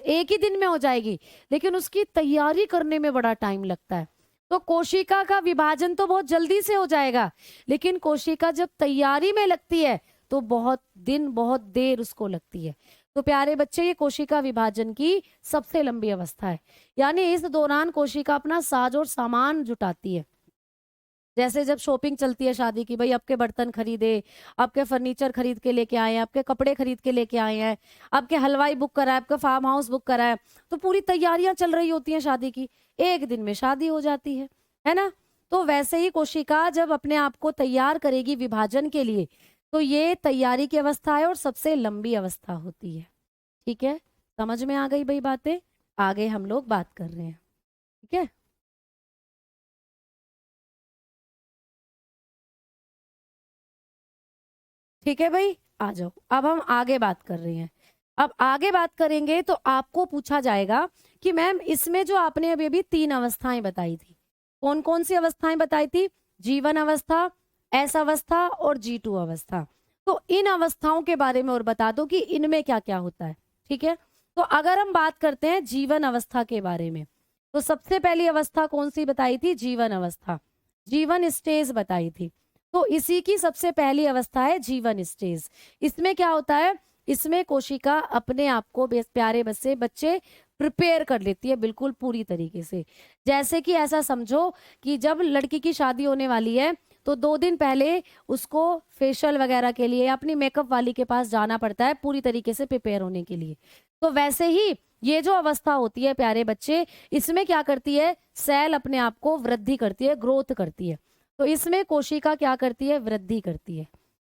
एक ही दिन में हो जाएगी लेकिन उसकी तैयारी करने में बड़ा टाइम लगता है। तो कोशिका का विभाजन तो बहुत जल्दी से हो जाएगा लेकिन कोशिका जब तैयारी में लगती है तो बहुत दिन, बहुत देर उसको लगती है। तो प्यारे बच्चे, ये कोशिका विभाजन की सबसे लंबी अवस्था है। यानी इस दौरान कोशिका अपना साज और सामान जुटाती है। जैसे जब शॉपिंग चलती है शादी की, भाई आपके बर्तन खरीदे, आपके फर्नीचर खरीद के लेके आए हैं, आपके कपड़े खरीद के लेके आए हैं, आपके हलवाई बुक करा है, आपका फार्म हाउस बुक करा है, तो पूरी तैयारियां चल रही होती हैं शादी की, एक दिन में शादी हो जाती है ना। तो वैसे ही कोशिका जब अपने आप को तैयार करेगी विभाजन के लिए तो ये तैयारी की अवस्था है और सबसे लंबी अवस्था होती है। ठीक है, समझ में आ गई भाई बातें? आगे हम लोग बात कर रहे हैं। ठीक है, ठीक है भाई, आ जाओ, अब हम आगे बात कर रहे हैं। अब आगे बात करेंगे तो आपको पूछा जाएगा कि मैम इसमें जो आपने अभी अभी 3 अवस्थाएं बताई थी, कौन कौन सी अवस्थाएं बताई थी? जीवन अवस्था, एस अवस्था और G2 अवस्था। तो इन अवस्थाओं के बारे में और बता दो कि इनमें क्या क्या होता है। ठीक है, तो अगर हम बात करते हैं जीवन अवस्था के बारे में, तो सबसे पहली अवस्था कौन सी बताई थी? जीवन अवस्था, जीवन स्टेज बताई थी। तो इसी की सबसे पहली अवस्था है जीवन स्टेज। इसमें क्या होता है? इसमें कोशिका अपने आप को प्यारे बच्चे प्रिपेयर कर लेती है बिल्कुल पूरी तरीके से। जैसे कि ऐसा समझो कि जब लड़की की शादी होने वाली है तो 2 दिन पहले उसको फेशियल वगैरह के लिए अपनी मेकअप वाली के पास जाना पड़ता है पूरी तरीके से प्रिपेयर होने के लिए। तो वैसे ही ये जो अवस्था होती है प्यारे बच्चे, इसमें क्या करती है? सेल अपने आप को वृद्धि करती है, ग्रोथ करती है। तो इसमें कोशिका क्या करती है? वृद्धि करती है।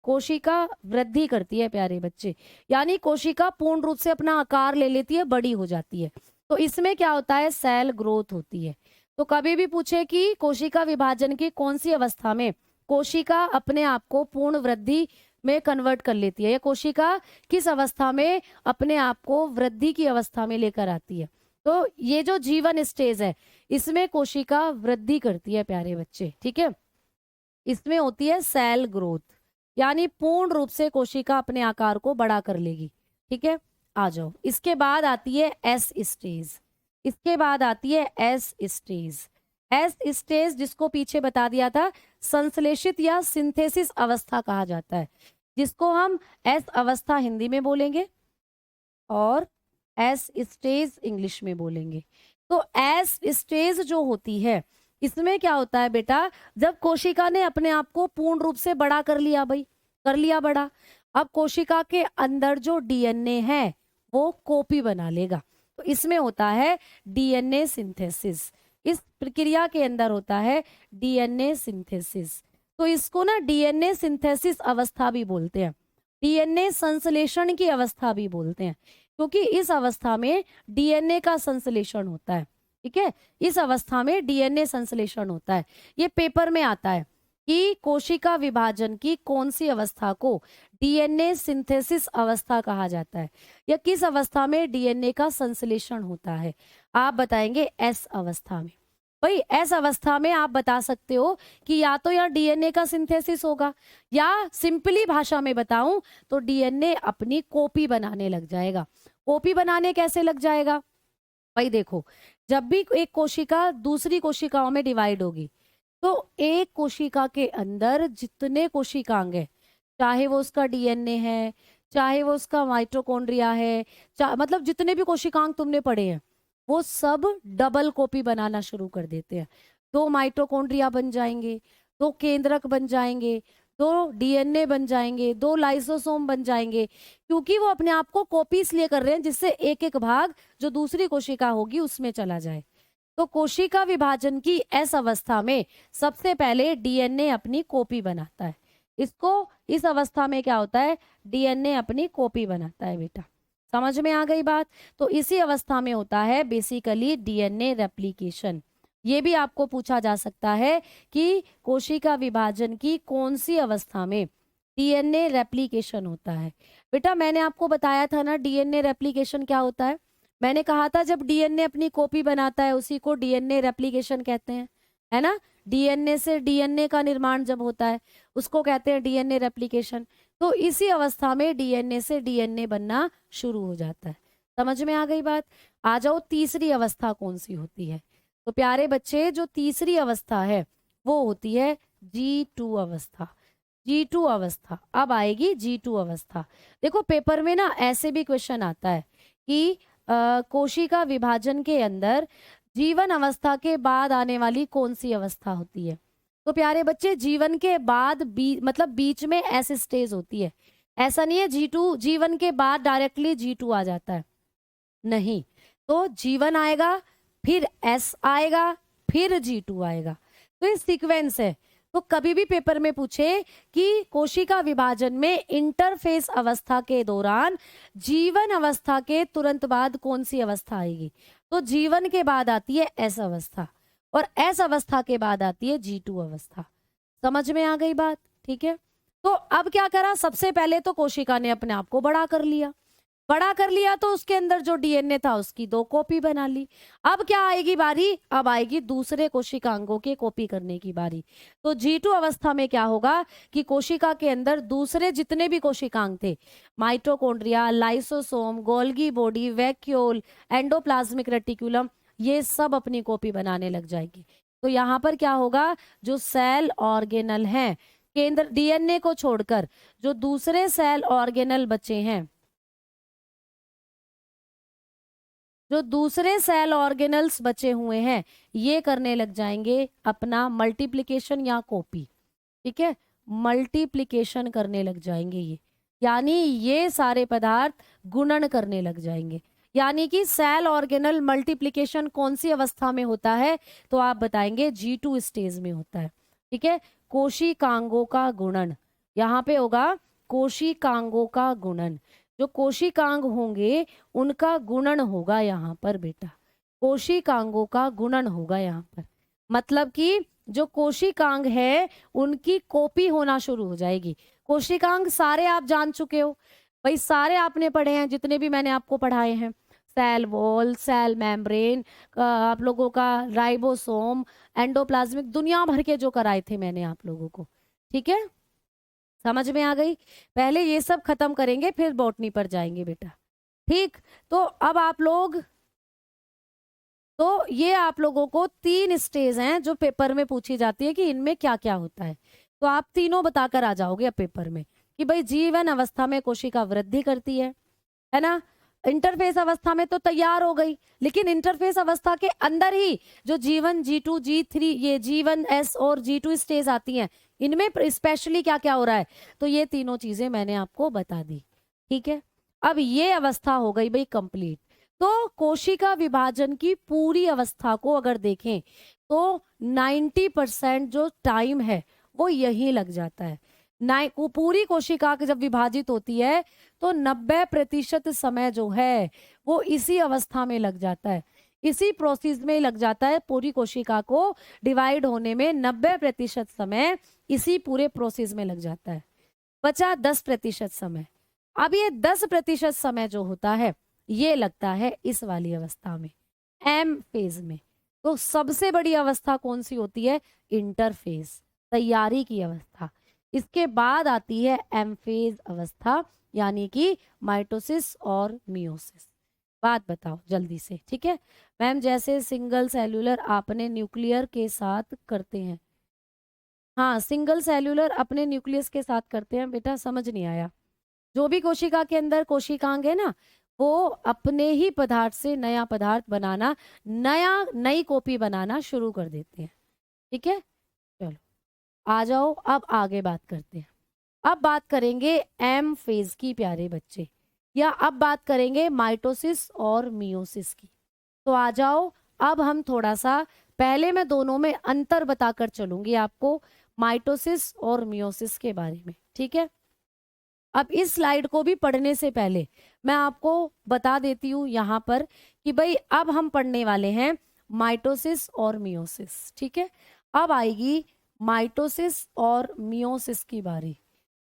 कोशिका वृद्धि करती है प्यारे बच्चे, यानी कोशिका पूर्ण रूप से अपना आकार ले लेती है, बड़ी हो जाती है। तो इसमें क्या होता है? सेल ग्रोथ होती है। तो कभी भी पूछे कि कोशिका विभाजन की कौन सी अवस्था में कोशिका अपने आप को पूर्ण वृद्धि में कन्वर्ट कर लेती है, या कोशिका किस अवस्था में अपने आप को वृद्धि की अवस्था में लेकर आती है, तो ये जो जीवन स्टेज है इसमें कोशिका वृद्धि करती है प्यारे बच्चे। ठीक है, इसमें होती है सेल ग्रोथ, यानी पूर्ण रूप से कोशिका अपने आकार को बड़ा कर लेगी। ठीक है, आ जाओ। इसके बाद आती है एस स्टेज, इसके बाद आती है एस स्टेज। एस स्टेज जिसको पीछे बता दिया था, संश्लेषित या सिंथेसिस अवस्था कहा जाता है, जिसको हम एस अवस्था हिंदी में बोलेंगे और एस स्टेज इंग्लिश में बोलेंगे। तो एस स्टेज जो होती है इसमें क्या होता है बेटा? जब कोशिका ने अपने आप को पूर्ण रूप से बड़ा कर लिया, भाई कर लिया बड़ा, अब कोशिका के अंदर जो डीएनए है वो कॉपी बना लेगा। तो इसमें होता है डीएनए सिंथेसिस, इस प्रक्रिया के अंदर होता है डीएनए सिंथेसिस। तो इसको ना डीएनए सिंथेसिस अवस्था भी बोलते हैं, डीएनए संश्लेषण की अवस्था भी बोलते हैं, क्योंकि इस अवस्था में डीएनए का संश्लेषण होता है। ठीक है, इस अवस्था में डीएनए संश्लेषण होता है। ये पेपर में आता है कि कोशिका विभाजन की कौन सी अवस्था को डीएनए सिंथेसिस अवस्था कहा जाता है, या किस अवस्था में डीएनए का संश्लेषण होता है। आप बताएंगे एस अवस्था में। भाई एस अवस्था में आप बता सकते हो कि या तो यहाँ डीएनए का सिंथेसिस होगा, या सिंपली भाषा में बताऊं तो डीएनए अपनी कॉपी बनाने लग जाएगा। कॉपी बनाने कैसे लग जाएगा? भाई देखो, जब भी एक कोशिका दूसरी कोशिकाओं में डिवाइड होगी तो एक कोशिका के अंदर जितने कोशिकांग है, चाहे वो उसका डीएनए है, चाहे वो उसका माइटोकॉन्ड्रिया है, मतलब जितने भी कोशिकांग तुमने पढ़े हैं वो सब डबल कॉपी बनाना शुरू कर देते हैं। 2 माइटोकॉन्ड्रिया बन जाएंगे, 2 केंद्रक बन जाएंगे, 2 डीएनए बन जाएंगे, 2 लाइसोसोम बन जाएंगे, क्योंकि वो अपने आप को कॉपी इसलिए कर रहे हैं जिससे एक एक भाग जो दूसरी कोशिका होगी उसमें चला जाए। तो कोशिका विभाजन की एस अवस्था में सबसे पहले डीएनए अपनी कॉपी बनाता है। इस अवस्था में क्या होता है? डीएनए अपनी कॉपी बनाता है बेटा। समझ में आ गई बात? तो इसी अवस्था में होता है बेसिकली डीएनए रेप्लिकेशन। ये भी आपको पूछा जा सकता है कि कोशिका विभाजन की कौन सी अवस्था में डीएनए रेप्लिकेशन होता है। बेटा मैंने आपको बताया था ना डीएनए रेप्लिकेशन क्या होता है। मैंने कहा था जब डीएनए अपनी कॉपी बनाता है उसी को डीएनए रेप्लिकेशन कहते हैं, है ना। डीएनए से डीएनए का निर्माण जब होता है उसको कहते हैं डीएनए रेप्लिकेशन। तो इसी अवस्था में डीएनए से डीएनए बनना शुरू हो जाता है। समझ में आ गई बात? आ जाओ, तीसरी अवस्था कौन सी होती है? तो प्यारे बच्चे जो तीसरी अवस्था है वो होती है G2 अवस्था। G2 अवस्था अब आएगी G2 अवस्था। देखो पेपर में ना ऐसे भी क्वेश्चन आता है कि कोशिका विभाजन के अंदर जीवन अवस्था के बाद आने वाली कौन सी अवस्था होती है। तो प्यारे बच्चे जीवन के बाद मतलब बीच में एस स्टेज होती है। ऐसा नहीं है G2 जीवन के बाद डायरेक्टली G2 आ जाता है, नहीं। तो जीवन आएगा, फिर एस आएगा, फिर G2 आएगा। तो ये सीक्वेंस है। तो कभी भी पेपर में पूछे कि कोशिका विभाजन में इंटरफेस अवस्था के दौरान जीवन अवस्था के तुरंत बाद कौन सी अवस्था आएगी, तो जीवन के बाद आती है एस अवस्था, और एस अवस्था के बाद आती है G2 अवस्था। समझ में आ गई बात? ठीक है। तो अब क्या करा, सबसे पहले तो कोशिका ने अपने आप को बड़ा कर लिया तो उसके अंदर जो डीएनए था उसकी 2 कॉपी बना ली। अब क्या आएगी बारी, अब आएगी दूसरे कोशिकांगों के कॉपी करने की बारी। तो G2 अवस्था में क्या होगा कि कोशिका के अंदर दूसरे जितने भी कोशिकांग थे, mitochondria, lysosome, Golgi body, vacuole, endoplasmic reticulum, ये सब अपनी कॉपी बनाने लग जाएगी। तो यहाँ पर क्या होगा, जो सेल ऑर्गेनल हैं केंद्र डीएनए को छोड़कर, जो दूसरे सेल ऑर्गेनल बचे हैं, जो दूसरे सेल ऑर्गेनल्स बचे हुए हैं, ये करने लग जाएंगे अपना मल्टीप्लिकेशन या कॉपी। ठीक है, मल्टीप्लिकेशन करने लग जाएंगे ये, यानी ये सारे पदार्थ गुणन करने लग जाएंगे। यानी कि सेल ऑर्गेनल मल्टीप्लिकेशन कौन सी अवस्था में होता है, तो आप बताएंगे G2 स्टेज में होता है। ठीक है, कोशिकांगों का गुणन, यहाँ पे होगा कोशिकांगों का गुणन। जो कोशिकांग होंगे उनका गुणन होगा यहाँ पर बेटा, कोशिकांगों का गुणन होगा यहाँ पर। मतलब कि जो कोशिकांग है उनकी कॉपी होना शुरू हो जाएगी। कोशिकांग सारे आप जान चुके हो भाई, सारे आपने पढ़े हैं जितने भी मैंने आपको पढ़ाए हैं, सेल वॉल, सेल मेम्ब्रेन, आप लोगों का राइबोसोम, एंडोप्लाज्मिक, दुनिया भर के जो कराए थे मैंने आप लोगों को। ठीक है, समझ में आ गई। पहले ये सब खत्म करेंगे फिर बॉटनी पर जाएंगे बेटा। ठीक, तो अब आप लोग, तो ये आप लोगों को 3 स्टेज हैं जो पेपर में पूछी जाती है कि इनमें क्या क्या होता है। तो आप तीनों बताकर आ जाओगे अब पेपर में कि भाई G1 अवस्था में कोशिका वृद्धि करती है ना। इंटरफेस अवस्था में तो तैयार हो गई, लेकिन इंटरफेस अवस्था के अंदर ही जो G1, G2, G3, ये G1S और G2 स्टेज आती हैं, इनमें स्पेशली क्या क्या हो रहा है, तो ये तीनों चीजें मैंने आपको बता दी। ठीक है, अब ये अवस्था हो गई भाई कंप्लीट। तो कोशिका विभाजन की पूरी अवस्था को अगर देखें तो 90% जो टाइम है वो यही लग जाता है। पूरी कोशिका जब विभाजित होती है तो 90% समय जो है वो इसी अवस्था में लग जाता है, इसी प्रोसेस में लग जाता है। पूरी कोशिका को डिवाइड होने में 90% समय इसी पूरे प्रोसेस में लग जाता है, बचा 10% समय। अब ये 10% समय जो होता है ये लगता है इस वाली अवस्था में, एम फेज में। तो सबसे बड़ी अवस्था कौन सी होती है, इंटरफेज, तैयारी की अवस्था। इसके बाद आती है एम फेज अवस्था, यानी कि माइटोसिस और मियोसिस। बात बताओ जल्दी से, ठीक है मैम। जैसे सिंगल सेल्यूलर आपने न्यूक्लियर के साथ करते हैं, हाँ सिंगल सेल्यूलर अपने न्यूक्लियस के साथ करते हैं बेटा, समझ नहीं आया। जो भी कोशिका के अंदर कोशिकांग है ना, वो अपने ही पदार्थ से नया पदार्थ बनाना, नई कॉपी बनाना शुरू कर देते हैं। ठीक है, चलो आ जाओ, अब आगे बात करते हैं। अब बात करेंगे एम फेज की प्यारे बच्चे, या अब बात करेंगे माइटोसिस और मियोसिस की। तो आ जाओ, अब हम थोड़ा सा, पहले मैं दोनों में अंतर बताकर चलूंगी आपको, माइटोसिस और मियोसिस के बारे में। ठीक है, अब इस स्लाइड को भी पढ़ने से पहले मैं आपको बता देती हूँ यहाँ पर कि भाई अब हम पढ़ने वाले हैं माइटोसिस और मियोसिस। ठीक है, अब आएगी माइटोसिस और मियोसिस की बारी,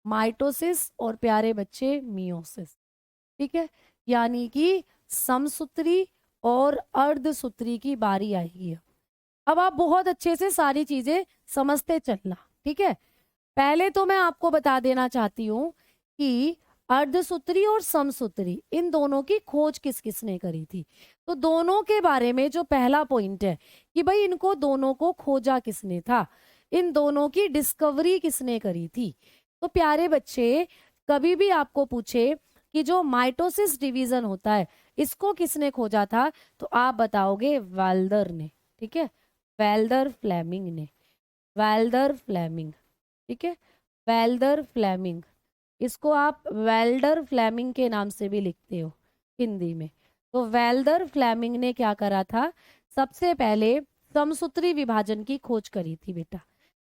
माइटोसिस और प्यारे बच्चे मियोसिस। ठीक है, यानी कि समसूत्री और अर्धसूत्री की बारी आएगी। अब आप बहुत अच्छे से सारी चीजें समझते चलना। ठीक है, पहले तो मैं आपको बता देना चाहती हूँ कि अर्धसूत्री और समसूत्री इन दोनों की खोज किस किसने करी थी। तो दोनों के बारे में जो पहला पॉइंट है कि भाई इनको दोनों को खोजा किसने था, इन दोनों की डिस्कवरी किसने करी थी। तो प्यारे बच्चे, कभी भी आपको पूछे कि जो माइटोसिस डिवीजन होता है इसको किसने खोजा था, तो आप बताओगे वाल्डर ने। ठीक है, वाल्डर फ्लेमिंग ने, वाल्डर फ्लेमिंग। ठीक है, वाल्डर फ्लेमिंग, इसको आप वाल्डर फ्लेमिंग के नाम से भी लिखते हो हिंदी में। तो वाल्डर फ्लेमिंग ने क्या करा था, सबसे पहले समसूत्री विभाजन की खोज करी थी बेटा।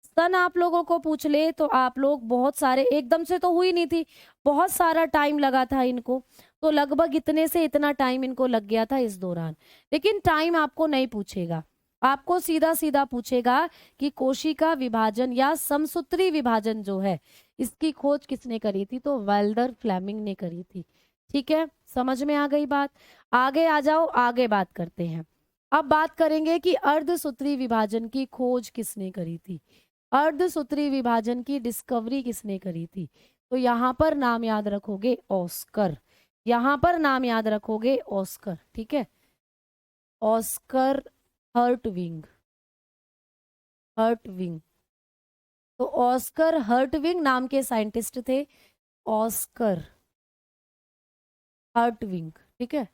सन आप लोगों को पूछ ले तो आप लोग बहुत सारे, एकदम से तो हुई नहीं थी, बहुत सारा टाइम लगा था इनको, तो लगभग इतने से इतना टाइम इनको लग गया था इस दौरान। लेकिन टाइम आपको नहीं पूछेगा, आपको सीधा सीधा पूछेगा कि कोशिका विभाजन या समसूत्री विभाजन जो है इसकी खोज किसने करी थी? तो वाल्डर फ्लेमिंग ने करी थी। ठीक है, समझ में आ गई बात? आगे आ जाओ, आगे बात करते हैं। अब बात करेंगे कि अर्धसूत्री विभाजन की खोज किसने करी थी। अर्धसूत्री विभाजन की डिस्कवरी किसने करी थी? तो यहां पर नाम याद रखोगे ऑस्कर, यहां पर नाम याद रखोगे ऑस्कर। ठीक है, ऑस्कर हर्टविंग, हर्टविंग। तो ऑस्कर हर्टविंग नाम के साइंटिस्ट थे, ऑस्कर हर्टविंग। ठीक है,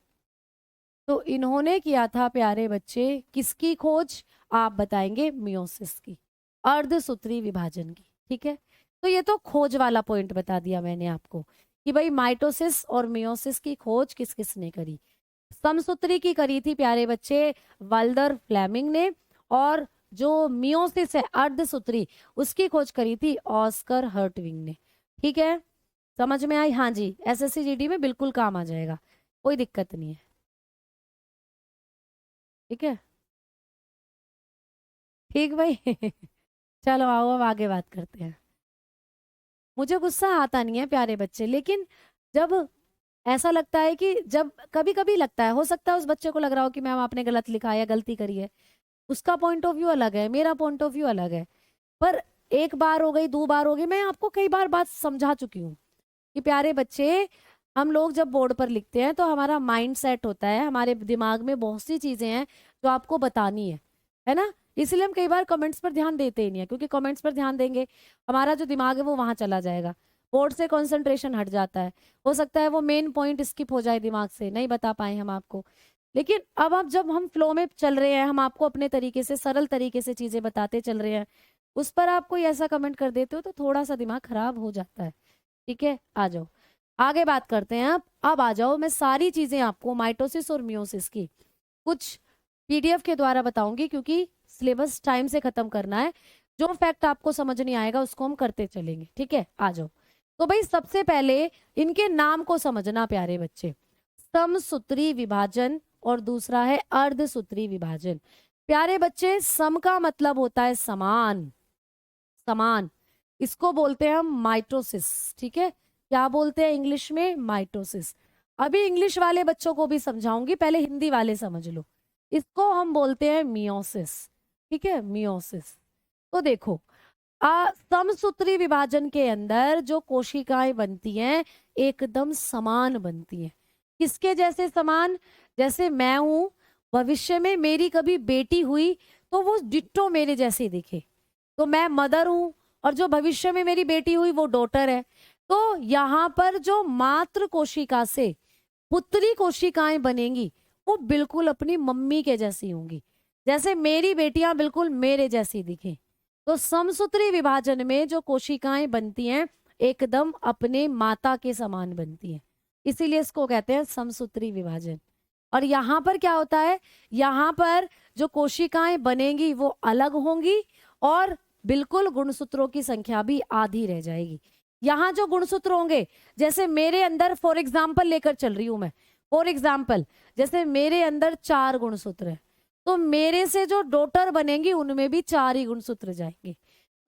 तो इन्होंने किया था प्यारे बच्चे किसकी खोज? आप बताएंगे मियोसिस की, अर्धसूत्री विभाजन की। ठीक है, तो ये तो खोज वाला पॉइंट बता दिया मैंने आपको कि भाई माइटोसिस और मियोसिस की खोज किस किसने करी। समसूत्री की करी थी प्यारे बच्चे वाल्डर फ्लेमिंग ने, और जो मियोसिस है अर्धसूत्री उसकी खोज करी थी ऑस्कर हर्टविंग ने। ठीक है, समझ में आई? हाँ जी, एसएससी जीडी में बिल्कुल काम आ जाएगा, कोई दिक्कत नहीं है। ठीक है, ठीक भाई। चलो आओ अब आगे बात करते हैं। मुझे गुस्सा आता नहीं है प्यारे बच्चे, लेकिन जब ऐसा लगता है कि जब कभी कभी लगता है, हो सकता है उस बच्चे को लग रहा हो कि मैम आपने गलत लिखा है या गलती करी है, उसका पॉइंट ऑफ व्यू अलग है, मेरा पॉइंट ऑफ व्यू अलग है। पर एक बार हो गई, दो बार हो गई, मैं आपको कई बार बात समझा चुकी हूँ कि प्यारे बच्चे हम लोग जब बोर्ड पर लिखते हैं तो हमारा माइंड सेट होता है, हमारे दिमाग में बहुत सी चीजें हैं जो आपको बतानी है ना? इसलिए हम कई बार कमेंट्स पर ध्यान देते ही नहीं है, क्योंकि कमेंट्स पर ध्यान देंगे हमारा जो दिमाग है वो वहां चला जाएगा, बोर्ड से कंसंट्रेशन हट जाता है, हो सकता है वो मेन पॉइंट स्किप हो जाए दिमाग से, नहीं बता पाए हम आपको। लेकिन अब जब हम फ्लो में चल रहे हैं, हम आपको अपने तरीके से सरल तरीके से चीजें बताते चल रहे हैं, उस पर आप कोई ऐसा कमेंट कर देते हो तो थोड़ा सा दिमाग खराब हो जाता है। ठीक है, आ जाओ आगे बात करते हैं। अब आ जाओ, मैं सारी चीजें आपको माइटोसिस और मियोसिस की कुछ पीडीएफ के द्वारा बताऊंगी, क्योंकि सिलेबस टाइम से खत्म करना है। जो फैक्ट आपको समझ नहीं आएगा उसको हम करते चलेंगे। ठीक है, आ जाओ। तो भाई सबसे पहले इनके नाम को समझना प्यारे बच्चे, समसूत्री विभाजन और दूसरा है अर्धसूत्री विभाजन। प्यारे बच्चे सम का मतलब होता है समान, समान, इसको बोलते हैं हम माइटोसिस। ठीक है, क्या बोलते हैं इंग्लिश में? माइटोसिस। अभी इंग्लिश वाले बच्चों को भी समझाऊंगी, पहले हिंदी वाले समझ लो। इसको हम बोलते हैं मियोसिस। ठीक है, मियोसिस। तो देखो समसूत्री विभाजन के अंदर जो कोशिकाएं बनती हैं एकदम समान बनती हैं। किसके जैसे समान? जैसे मैं हूं, भविष्य में मेरी कभी बेटी हुई तो वो डिट्टो मेरे जैसे दिखे, तो मैं मदर हूं, और जो भविष्य में मेरी बेटी हुई वो डॉटर है। तो यहाँ पर जो मातृ कोशिका से पुत्री कोशिकाएं बनेंगी वो बिल्कुल अपनी मम्मी के जैसी होंगी, जैसे मेरी बेटियां बिल्कुल मेरे जैसी दिखें। तो समसूत्री विभाजन में जो कोशिकाएं बनती हैं एकदम अपने माता के समान बनती हैं, इसीलिए इसको कहते हैं समसूत्री विभाजन। और यहाँ पर क्या होता है, यहाँ पर जो कोशिकाएं बनेंगी वो अलग होंगी, और बिल्कुल गुणसूत्रों की संख्या भी आधी रह जाएगी। यहाँ जो गुणसूत्र होंगे, जैसे मेरे अंदर फॉर एग्जाम्पल लेकर चल रही हूं मैं, फॉर एग्जाम्पल जैसे मेरे अंदर 4 गुणसूत्र है, तो मेरे से जो डॉटर बनेंगी उनमें भी 4 ही गुणसूत्र जाएंगे।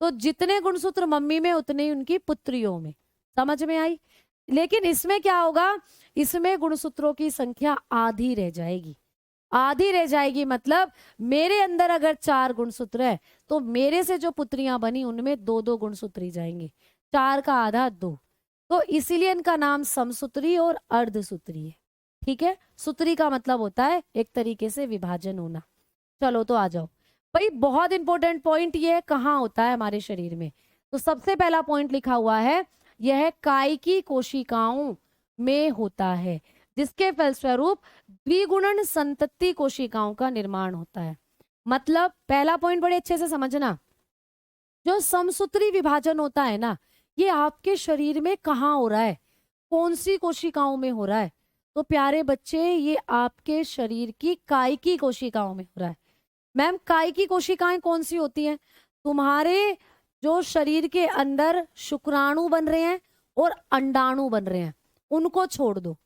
तो जितने गुणसूत्र मम्मी में उतने ही उनकी पुत्रियों में। समझ में आई? लेकिन इसमें क्या होगा, इसमें गुणसूत्रों की संख्या आधी रह जाएगी। आधी रह जाएगी मतलब मेरे अंदर अगर 4 गुणसूत्र है तो मेरे से जो पुत्रियां बनी उनमें 2-2 गुणसूत्री जाएंगे, 4 का आधा 2। तो इसीलिए इनका नाम समसूत्री और अर्धसूत्री है। ठीक है, सूत्री का मतलब होता है एक तरीके से विभाजन होना। चलो तो आ जाओ भाई, बहुत इंपॉर्टेंट पॉइंट ये है कहाँ होता है हमारे शरीर में। तो सबसे पहला पॉइंट लिखा हुआ है, यह कायिकी कोशिकाओं में होता है, जिसके फलस्वरूप द्विगुणन संतति कोशिकाओं का निर्माण होता है। मतलब पहला पॉइंट बड़े अच्छे से समझना, जो समसूत्री विभाजन होता है ना, ये आपके शरीर में कहाँ हो रहा है, कौन सी कोशिकाओं में हो रहा है? तो प्यारे बच्चे ये आपके शरीर की कायिकी कोशिकाओं में हो रहा है। मैम कायिकी कोशिकाएं कौन सी होती हैं? तुम्हारे जो शरीर के अंदर शुक्राणु बन रहे हैं और अंडाणु बन रहे हैं उनको छोड़ दो।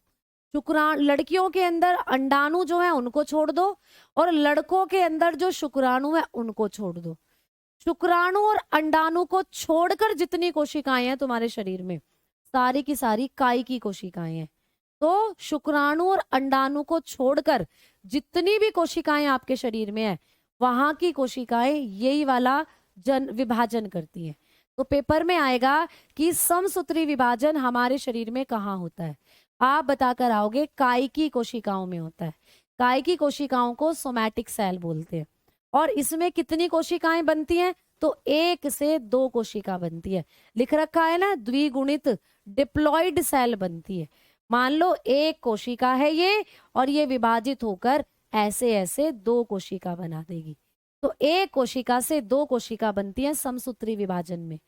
लड़कियों के अंदर अंडाणु जो है उनको छोड़ दो, और लड़कों के अंदर जो शुक्राणु है उनको छोड़ दो। शुक्राणु और अंडाणु को छोड़कर जितनी कोशिकाएं हैं तुम्हारे शरीर में, सारी की सारी काय की कोशिकाएं हैं। तो शुक्राणु और अंडाणु को छोड़कर जितनी भी कोशिकाएं आपके शरीर में है, वहां की कोशिकाएं यही वाला विभाजन करती हैं। तो पेपर में आएगा कि समसूत्री विभाजन हमारे शरीर में कहाँ होता है। आप बताकर आओगे काय की कोशिकाओं में होता है। काय की कोशिकाओं को सोमैटिक सेल बोलते हैं। और इसमें कितनी कोशिकाएं बनती हैं? तो 1 से 2 कोशिका बनती है। लिख रखा है ना, द्विगुणित डिप्लॉइड सेल बनती है। मान लो 1 कोशिका है ये, और ये विभाजित होकर ऐसे ऐसे 2 कोशिका बना देगी। तो 1 कोशिका से 2 कोशिका बनती है समसूत्री विभाजन में।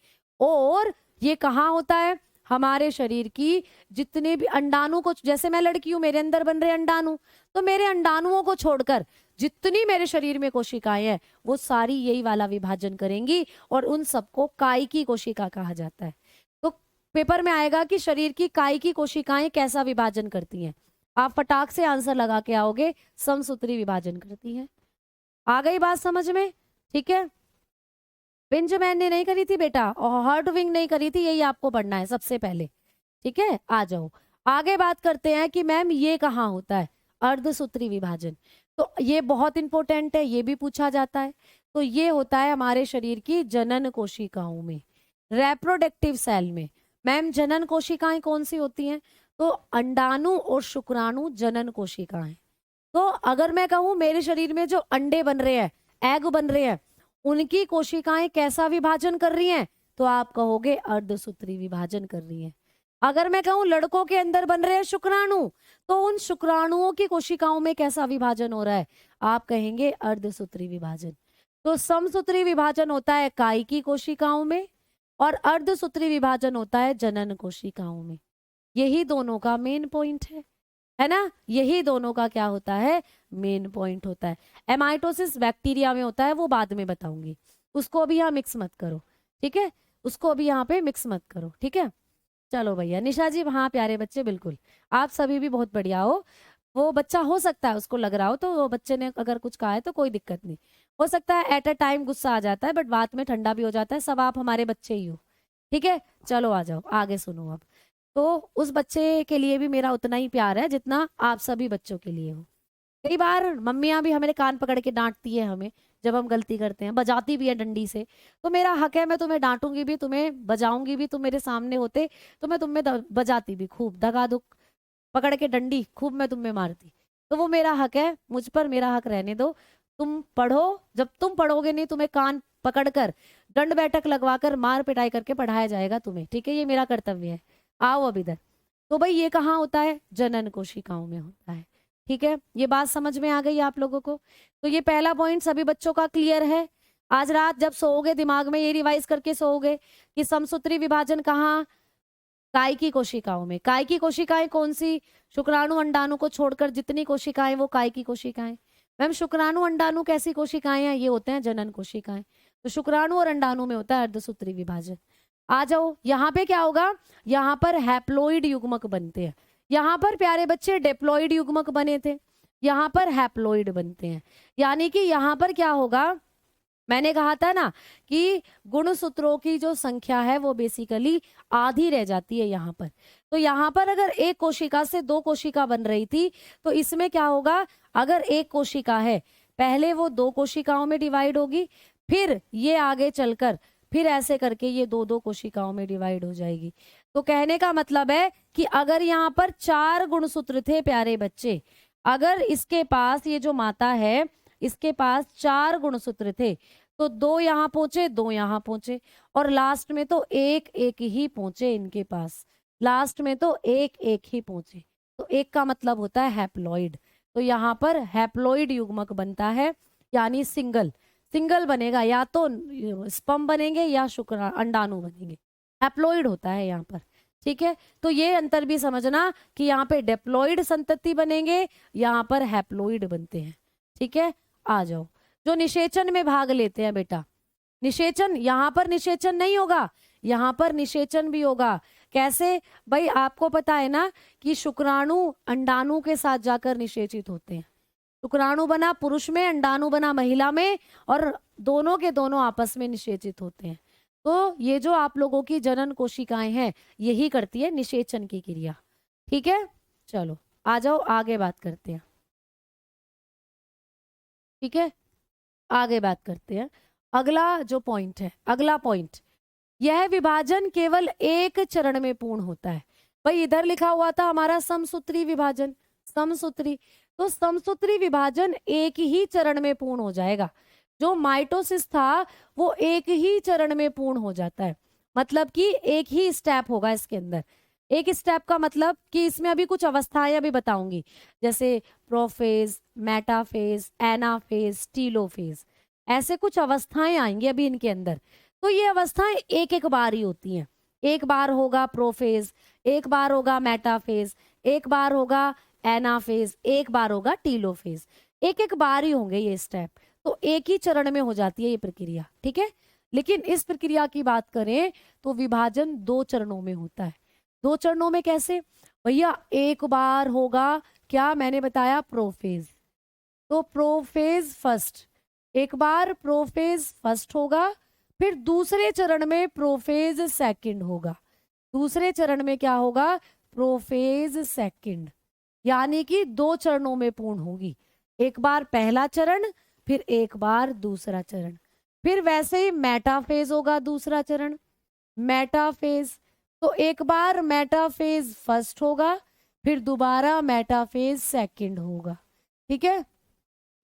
और ये कहाँ होता है? हमारे शरीर की जितने भी अंडाणु को, जैसे मैं लड़की हूं, मेरे अंदर बन रहे अंडाणु, तो मेरे अंडाणुओं को छोड़कर जितनी मेरे शरीर में कोशिकाएं हैं, वो सारी यही वाला विभाजन करेंगी, और उन सबको काय की कोशिका कहा जाता है। तो पेपर में आएगा कि शरीर की काय की कोशिकाएं कैसा विभाजन करती हैं। आप फटाक से आंसर लगा के आओगे, समसूत्री विभाजन करती हैं। आ गई बात समझ में? ठीक है। विंज मैंने नहीं करी थी बेटा, और हर्ट विंग नहीं करी थी, यही आपको पढ़ना है सबसे पहले। ठीक है, आ जाओ आगे बात करते हैं कि मैम ये कहाँ होता है, अर्धसूत्री विभाजन। तो ये बहुत इंपॉर्टेंट है, ये भी पूछा जाता है। तो ये होता है हमारे शरीर की जनन कोशिकाओं में, रेप्रोडक्टिव सेल में। मैम जनन कोशिकाएं कौन सी होती हैं? तो अंडाणु और शुक्राणु जनन कोशिकाएं। तो अगर मैं कहूं मेरे शरीर में जो अंडे बन रहे हैं, एग बन रहे हैं, उनकी कोशिकाएं कैसा विभाजन कर रही हैं? तो आप कहोगे अर्धसूत्री विभाजन कर रही हैं। अगर मैं कहूं लड़कों के अंदर बन रहे हैं शुक्राणु, तो उन शुक्राणुओं की कोशिकाओं में कैसा विभाजन हो रहा है? आप कहेंगे अर्धसूत्री विभाजन। तो समसूत्री विभाजन होता है काय की कोशिकाओं में, और अर्धसूत्री विभाजन होता है जनन कोशिकाओं में। यही दोनों का मेन पॉइंट है ना? यही दोनों का क्या होता है? मेन पॉइंट होता है। एमाइटोसिस बैक्टीरिया में होता है, वो बाद में बताऊंगी, उसको अभी यहाँ मिक्स मत करो। ठीक है, उसको अभी यहाँ पे मिक्स मत करो। ठीक है, चलो भैया। निशा जी, हाँ प्यारे बच्चे, बिल्कुल आप सभी भी बहुत बढ़िया हो। वो बच्चा हो सकता है उसको लग रहा हो, तो वो बच्चे ने अगर कुछ कहा है तो कोई दिक्कत नहीं। हो सकता है एट अ टाइम गुस्सा आ जाता है, बट बाद में ठंडा भी हो जाता है। सब आप हमारे बच्चे ही हो। ठीक है, चलो आ जाओ आगे सुनो अब। तो उस बच्चे के लिए भी मेरा उतना ही प्यार है जितना आप सभी बच्चों के लिए हो। कई बार मम्मियां भी हमारे कान पकड़ के डांटती है हमें जब हम गलती करते हैं, बजाती भी है डंडी से। तो मेरा हक है, मैं तुम्हें डांटूंगी भी, तुम्हें बजाऊंगी भी। तुम मेरे सामने होते तो मैं तुम्हें बजाती भी खूब, धगा दुक पकड़ के डंडी खूब मैं तुम्हें मारती। तो वो मेरा हक है, मुझ पर मेरा हक रहने दो। तुम पढ़ो, जब तुम पढ़ोगे नहीं, तुम्हें कान पकड़कर दंड बैठक लगवाकर मार पिटाई करके पढ़ाया जाएगा तुम्हें। ठीक है, ये मेरा कर्तव्य है। आओ अब इधर। तो भाई ये कहाँ होता है? जनन कोशिकाओं में होता है। ठीक है, ये बात समझ में आ गई आप लोगों को? तो ये पहला पॉइंट सभी बच्चों का क्लियर है। आज रात जब सोओगे दिमाग में ये रिवाइज करके सोओगे कि समसूत्री विभाजन कहाँ? काय की कोशिकाओं में। काय की कोशिकाएं कौन सी? शुक्राणु अंडाणु को छोड़कर जितनी कोशिकाएं, वो काय की कोशिकाएं। मैम शुक्राणु अंडाणु कैसी कोशिकाएं हैं? ये होते हैं जनन कोशिकाएं। तो शुक्राणु और अंडाणु में होता है अर्धसूत्री विभाजन। आ जाओ, यहाँ पे क्या होगा? यहाँ पर हैप्लोइड युग्मक बनते हैं। यहाँ पर प्यारे बच्चे डिप्लॉइड युग्मक बने थे, यहाँ पर हैप्लोइड बनते हैं। यानी कि यहाँ पर क्या होगा? मैंने कहा था ना कि गुणसूत्रों की जो संख्या है वो बेसिकली आधी रह जाती है यहाँ पर। तो यहाँ पर अगर एक कोशिका से 2 कोशिका बन रही थी, तो इसमें क्या होगा? अगर एक कोशिका है, पहले वो 2 कोशिकाओं में डिवाइड होगी, फिर ये आगे चलकर फिर ऐसे करके ये 2-2 कोशिकाओं में डिवाइड हो जाएगी। तो कहने का मतलब है कि अगर यहाँ पर 4 गुणसूत्र थे प्यारे बच्चे, अगर इसके पास ये जो माता है, इसके पास 4 गुणसूत्र थे, तो 2 यहाँ पहुंचे, 2 यहाँ पहुंचे, और लास्ट में तो एक एक ही पहुंचे इनके पास। लास्ट में तो एक एक ही पहुंचे। तो एक का मतलब होता है हैप्लॉइड। तो यहाँ पर हैप्लॉइड युग्मक बनता है, यानी सिंगल बनेगा, या तो स्पर्म बनेंगे या शुक्राणु अंडाणु बनेंगे। हैप्लॉइड होता है यहाँ पर। ठीक है, तो ये अंतर भी समझना कि यहाँ पे डिप्लॉइड संतति बनेंगे, यहाँ पर हैप्लॉइड बनते हैं। ठीक है, आ जाओ। जो निषेचन में भाग लेते हैं बेटा, निषेचन, यहाँ पर निषेचन नहीं होगा, यहाँ पर निषेचन भी होगा। कैसे भाई? आपको पता है ना कि शुक्राणु अंडाणु के साथ जाकर निषेचित होते हैं। शुक्राणु बना पुरुष में, अंडाणु बना महिला में, और दोनों के दोनों आपस में निषेचित होते हैं। तो ये जो आप लोगों की जनन कोशिकाएं हैं यही करती है निषेचन की क्रिया। ठीक है, चलो आ जाओ आगे बात करते हैं। ठीक है, आगे बात करते हैं। अगला जो पॉइंट है, अगला पॉइंट, यह विभाजन केवल एक चरण में पूर्ण होता है। भाई इधर लिखा हुआ था हमारा समसूत्री विभाजन, समसूत्री, तो समसूत्री विभाजन एक ही चरण में पूर्ण हो जाएगा। जो माइटोसिस था वो एक ही चरण में पूर्ण हो जाता है, मतलब कि एक ही स्टेप होगा इसके अंदर। एक स्टेप का मतलब कि इसमें अभी कुछ अवस्थाएं अभी बताऊंगी, जैसे प्रोफेज, मेटाफेज, एनाफेज, टीलोफेज, ऐसे कुछ अवस्थाएं आएंगी अभी इनके अंदर। तो ये अवस्थाएं एक एक बार ही होती हैं। एक बार होगा प्रोफेज, एक बार होगा मेटाफेज, एक बार होगा एनाफेज, एक बार होगा टीलोफेज। एक एक बार ही होंगे ये स्टेप, तो एक ही चरण में हो जाती है ये प्रक्रिया। ठीक है, लेकिन इस प्रक्रिया की बात करें तो विभाजन 2 चरणों में होता है। 2 चरणों में कैसे भैया? एक बार होगा क्या, मैंने बताया प्रोफेज, तो प्रोफेज फर्स्ट, एक बार प्रोफेज फर्स्ट होगा, फिर दूसरे चरण में प्रोफेज सेकंड होगा। दूसरे चरण में क्या होगा? प्रोफेज सेकंड, यानी कि 2 चरणों में पूर्ण होगी। एक बार पहला चरण, फिर एक बार दूसरा चरण, फिर वैसे ही मेटाफेज होगा दूसरा चरण, मेटाफेज, तो एक बार मेटाफेज फर्स्ट होगा, फिर दोबारा मेटाफेज सेकंड होगा। ठीक है,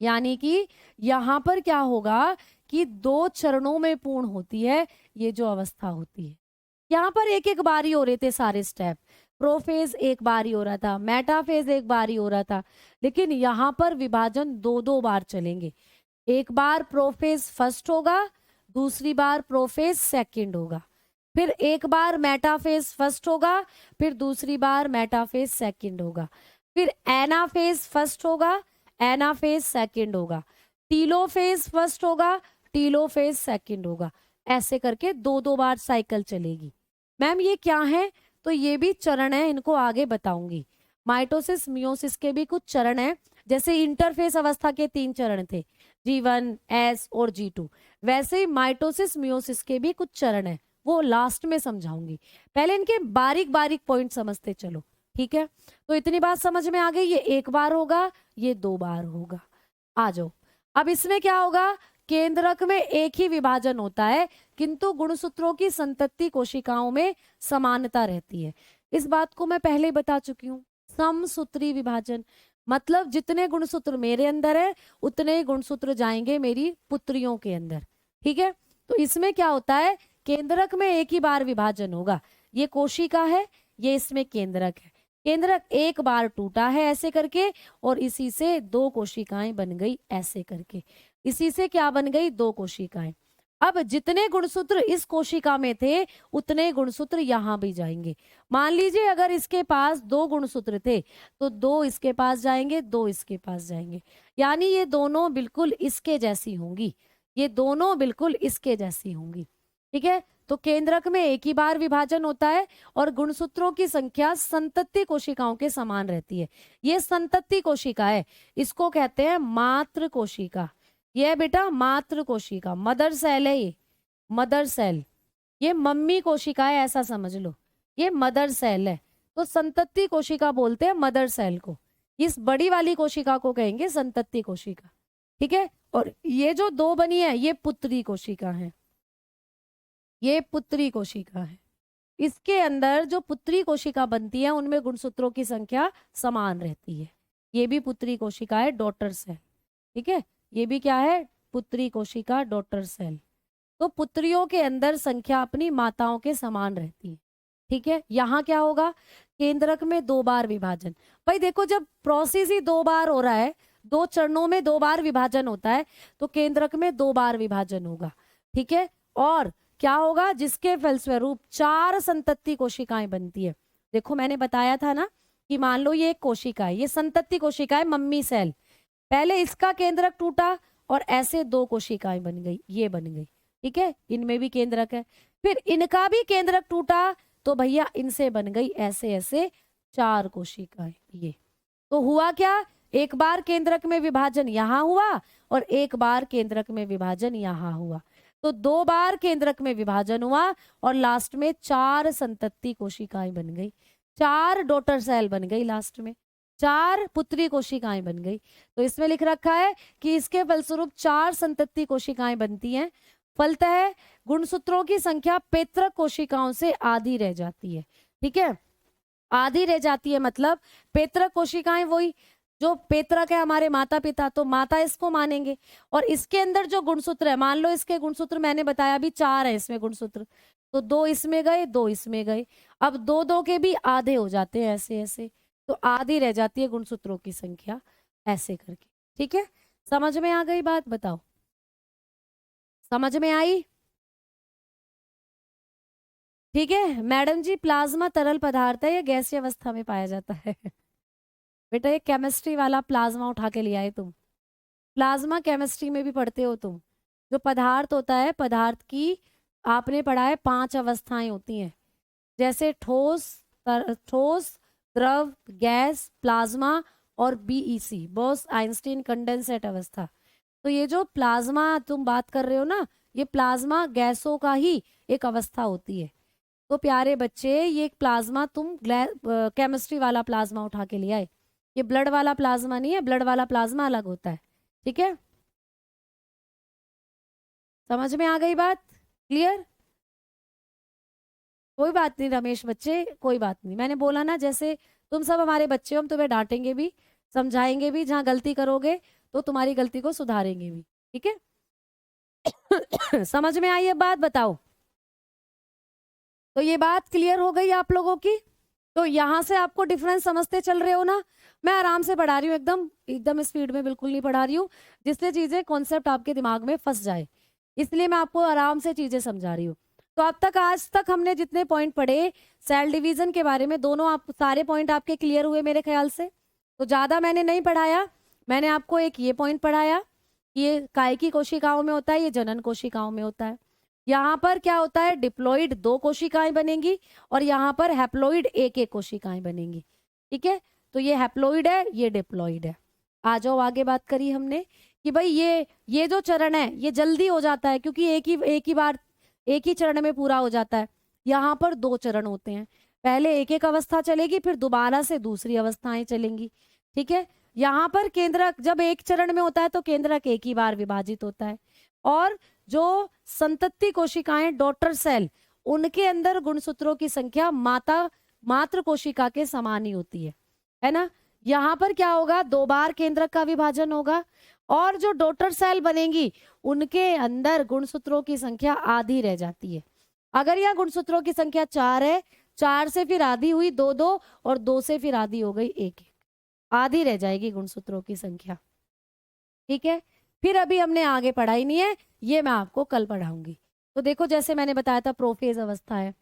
यानी कि यहाँ पर क्या होगा कि 2 चरणों में पूर्ण होती है ये जो अवस्था होती है। यहाँ पर एक एक बार ही हो रहे थे सारे स्टेप, प्रोफेज एक बार ही हो रहा था, मेटाफेज एक बार ही हो रहा था, लेकिन यहाँ पर विभाजन 2-2 बार चलेंगे। एक बार प्रोफेज फर्स्ट होगा, दूसरी बार प्रोफेज सेकंड होगा, फिर एक बार मेटाफेज फर्स्ट होगा, फिर दूसरी बार मेटाफेज सेकंड होगा, फिर एनाफेज फर्स्ट होगा, एनाफेज सेकंड होगा, टीलोफेज फर्स्ट होगा, टीलोफेज सेकंड होगा। ऐसे करके 2-2 बार साइकिल चलेगी। मैम ये क्या है? तो ये भी चरण है, इनको आगे बताऊंगी। माइटोसिस मियोसिस के भी कुछ चरण हैं, जैसे इंटरफेस अवस्था के 3 चरण थे, G1, S और G2, वैसे ही माइटोसिस मियोसिस के भी कुछ चरण हैं, वो लास्ट में समझाऊंगी। पहले इनके बारीक बारीक पॉइंट समझते चलो। ठीक है, तो इतनी बात समझ में आ गई, ये एक बार होगा, ये 2 बार होगा। आ जाओ, अब इसमें क्या होगा? केंद्रक में एक ही विभाजन होता है, किंतु गुणसूत्रों की संतति कोशिकाओं में समानता रहती है। इस बात को मैं पहले बता चुकी हूँ। समसूत्री विभाजन मतलब जितने गुणसूत्र मेरे अंदर है उतने ही गुणसूत्र जाएंगे मेरी पुत्रियों के अंदर। ठीक है, तो इसमें क्या होता है? केंद्रक में एक ही बार विभाजन होगा। ये कोशिका है, ये इसमें केंद्रक है। केंद्रक एक बार टूटा है ऐसे करके, और इसी से 2 कोशिकाएं बन गई ऐसे करके। इसी से क्या बन गई? 2 कोशिकाएं। अब जितने गुणसूत्र इस कोशिका में थे उतने गुणसूत्र यहाँ भी जाएंगे। मान लीजिए अगर इसके पास 2 गुणसूत्र थे तो 2 इसके पास जाएंगे, 2 इसके पास जाएंगे, यानी ये दोनों बिल्कुल इसके जैसी होंगी, ये दोनों बिल्कुल इसके जैसी होंगी। ठीक है, तो केंद्रक में एक ही बार विभाजन होता है और गुणसूत्रों की संख्या संतति कोशिकाओं के समान रहती है। ये संतति कोशिका है, इसको कहते हैं मातृ कोशिका। ये बेटा मातृ कोशिका, मदर सेल है, ये मदर सेल, ये मम्मी कोशिका है ऐसा समझ लो, ये मदर सेल है। तो संतति कोशिका बोलते हैं मदर सेल को, इस बड़ी वाली कोशिका को कहेंगे संतति कोशिका। ठीक है, और ये जो 2 बनी है ये पुत्री कोशिका है, ये पुत्री कोशिका है। इसके अंदर जो पुत्री कोशिका बनती है उनमें गुणसूत्रों की संख्या समान रहती है। ये भी पुत्री कोशिका है, डॉटर सेल। ठीक है, ये भी क्या है? पुत्री कोशिका, डॉटर सेल। तो पुत्रियों के अंदर संख्या अपनी माताओं के समान रहती है। ठीक है, यहाँ क्या होगा? केंद्रक में 2 बार विभाजन। भाई देखो, जब प्रोसेस ही 2 बार हो रहा है, 2 चरणों में 2 बार विभाजन होता है, तो केंद्रक में 2 बार विभाजन होगा। ठीक है, और क्या होगा? जिसके फलस्वरूप 4 संतति कोशिकाएं बनती है। देखो मैंने बताया था ना कि मान लो ये एक कोशिका है, ये संतति कोशिका है, मम्मी सेल। पहले इसका केंद्रक टूटा और ऐसे 2 कोशिकाएं बन गई, ये बन गई। ठीक है, इनमें भी केंद्रक है, फिर इनका भी केंद्रक टूटा तो भैया इनसे बन गई ऐसे ऐसे 4 कोशिकाएं। ये तो हुआ क्या? एक बार केंद्रक में विभाजन यहाँ हुआ और एक बार केंद्रक में विभाजन यहाँ हुआ। तो 2 बार केंद्रक में विभाजन हुआ और लास्ट में 4 संतति कोशिकाएं बन गई, 4 डॉटर सेल बन गई, लास्ट में 4 पुत्री कोशिकाएं बन गई। तो इसमें लिख रखा है कि इसके फलस्वरूप 4 संतति कोशिकाएं बनती हैं। फलतः गुणसूत्रों की संख्या पेत्रक कोशिकाओं से आधी रह जाती है। ठीक है, आधी रह जाती है मतलब पेत्रक कोशिकाएं वही जो पेत्रक है हमारे माता पिता, तो माता इसको मानेंगे। और इसके अंदर जो गुणसूत्र है, मान लो इसके गुणसूत्र मैंने बताया अभी 4 है इसमें गुणसूत्र, तो 2 इसमें गए 2 इसमें गए, अब 2 के भी आधे हो जाते हैं ऐसे ऐसे, तो आधी रह जाती है गुणसूत्रों की संख्या ऐसे करके। ठीक है, समझ में आ गई बात? बताओ, समझ में आई? ठीक है मैडम जी, प्लाज्मा तरल पदार्थ है, ये गैसीय अवस्था में पाया जाता है। बेटा ये केमिस्ट्री वाला प्लाज्मा उठा के ले आए तुम, प्लाज्मा केमिस्ट्री में भी पढ़ते हो तुम। जो पदार्थ होता है, पदार्थ की आपने पढ़ा है 5 अवस्थाएं होती हैं, जैसे ठोस, ठोस, द्रव, गैस, प्लाज्मा और बीईसी, बॉस आइंस्टीन कंडेंसेट अवस्था। तो ये जो प्लाज्मा तुम बात कर रहे हो ना, ये प्लाज्मा गैसों का ही एक अवस्था होती है। तो प्यारे बच्चे ये प्लाज्मा तुम केमिस्ट्री वाला प्लाज्मा उठा के ले आए, ये ब्लड वाला प्लाज्मा नहीं है, ब्लड वाला प्लाज्मा अलग होता है। ठीक है, समझ में आ गई बात? क्लियर? कोई बात नहीं रमेश बच्चे, कोई बात नहीं, मैंने बोला ना जैसे तुम सब हमारे बच्चे हो, हम तुम्हें डांटेंगे भी, समझाएंगे भी, जहां गलती करोगे तो तुम्हारी गलती को सुधारेंगे भी। ठीक है? समझ में आई ये बात? बताओ, तो ये बात क्लियर हो गई आप लोगों की? तो यहां से आपको डिफरेंस समझते चल रहे हो ना? मैं आराम से पढ़ा रही हूँ, एकदम एकदम स्पीड में बिल्कुल नहीं पढ़ा रही हूँ, जिससे चीजें कॉन्सेप्ट आपके दिमाग में फंस जाए, इसलिए मैं आपको आराम से चीजें समझा रही हूँ। तो अब तक आज तक हमने जितने पॉइंट पढ़े सेल डिवीजन के बारे में, दोनों आप सारे पॉइंट आपके क्लियर हुए मेरे ख्याल से। तो ज्यादा मैंने नहीं पढ़ाया, मैंने आपको एक ये पॉइंट पढ़ाया, ये कायिकी कोशिकाओं में होता है, ये जनन कोशिकाओं में होता है। यहाँ पर क्या होता है, डिप्लॉइड 2 कोशिकाएं बनेंगी और यहाँ पर हैप्लॉइड 1 कोशिकाएं बनेंगी। ठीक है, तो ये हैप्लॉइड है, ये डिप्लॉइड है। आ जाओ, आगे बात करी हमने कि भाई ये जो चरण है ये जल्दी हो जाता है, क्योंकि एक ही चरण में पूरा हो जाता है। यहाँ पर 2 चरण होते हैं, पहले एक अवस्था चलेगी, फिर दोबारा से दूसरी अवस्थाएं चलेंगी। ठीक है, यहाँ पर केंद्रक जब एक चरण में होता है तो केंद्रक एक ही बार विभाजित होता है, और जो संतति कोशिकाएं डॉटर सेल, उनके अंदर गुणसूत्रों की संख्या मात्र कोशिका के समान ही होती है ना? यहाँ पर क्या होगा, 2 बार केंद्रक का विभाजन होगा, और जो डॉटर सेल बनेंगी उनके अंदर गुणसूत्रों की संख्या आधी रह जाती है। अगर यह गुणसूत्रों की संख्या 4 है, 4 से फिर आधी हुई 2 और 2 से फिर आधी हो गई 1, आधी रह जाएगी गुणसूत्रों की संख्या। ठीक है, फिर अभी हमने आगे पढ़ाई नहीं है, ये मैं आपको कल पढ़ाऊंगी। तो देखो जैसे मैंने बताया था प्रोफेज अवस्था है,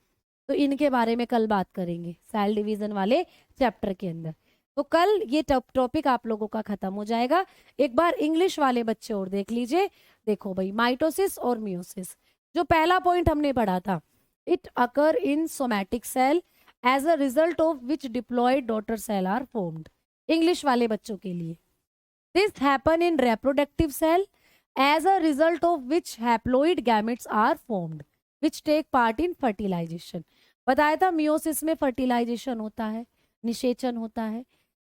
तो इनके बारे में कल बात करेंगे सेल डिवीजन वाले चैप्टर के अंदर। तो कल ये टॉपिक आप लोगों का खत्म हो जाएगा। एक बार इंग्लिश वाले बच्चे और देख लीजिए। देखो भाई, माइटोसिस और मियोसिस, जो पहला पॉइंट हमने पढ़ा था, it occur in somatic cell as a result of which diploid daughter cell are formed. English वाले बच्चों के लिए, this happen in reproductive cell as a result of which haploid gametes are formed which take part in fertilization। बताया था meiosis में fertilisation होता है, निषेचन होता है।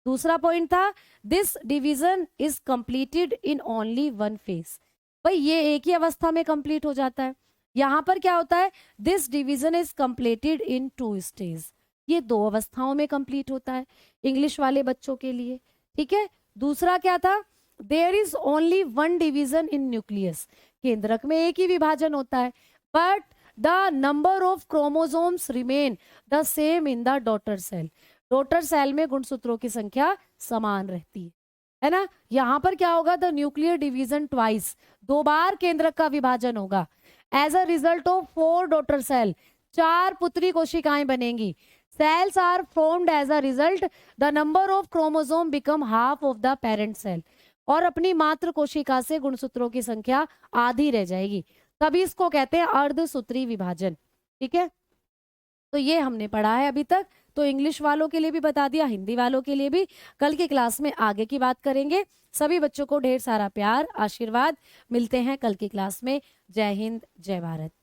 दूसरा पॉइंट था, this division is completed in only 1 phase. भाई ये एक ही अवस्था में कंप्लीट हो जाता है। यहाँ पर क्या होता है, this division is completed in 2 stage, ये 2 अवस्थाओं में कंप्लीट होता है इंग्लिश वाले बच्चों के लिए। ठीक है, दूसरा क्या था, there is only 1 division in nucleus, केंद्रक में एक ही विभाजन होता है, but the number of chromosomes remain the same in the daughter cell. Daughter cell में गुणसूत्रों की संख्या समान रहती है ना? यहाँ पर क्या होगा, द न्यूक्लियर डिवीजन ट्वाइस, 2 बार केंद्रक का विभाजन होगा। As a result of 4 daughter cell, 4 पुत्री कोशिकाएं बनेंगी। Cells are formed as a result. The number of chromosome become half of the parent cell. और अपनी मात्र कोशिका से गुणसूत्रों की संख्या आधी रह जाएगी, तभी इसको कहते हैं अर्धसूत्री विभाजन। ठीक है, तो ये हमने पढ़ा है अभी तक। तो इंग्लिश वालों के लिए भी बता दिया, हिंदी वालों के लिए भी। कल की क्लास में आगे की बात करेंगे। सभी बच्चों को ढेर सारा प्यार, आशीर्वाद। मिलते हैं कल की क्लास में। जय हिंद, जय भारत।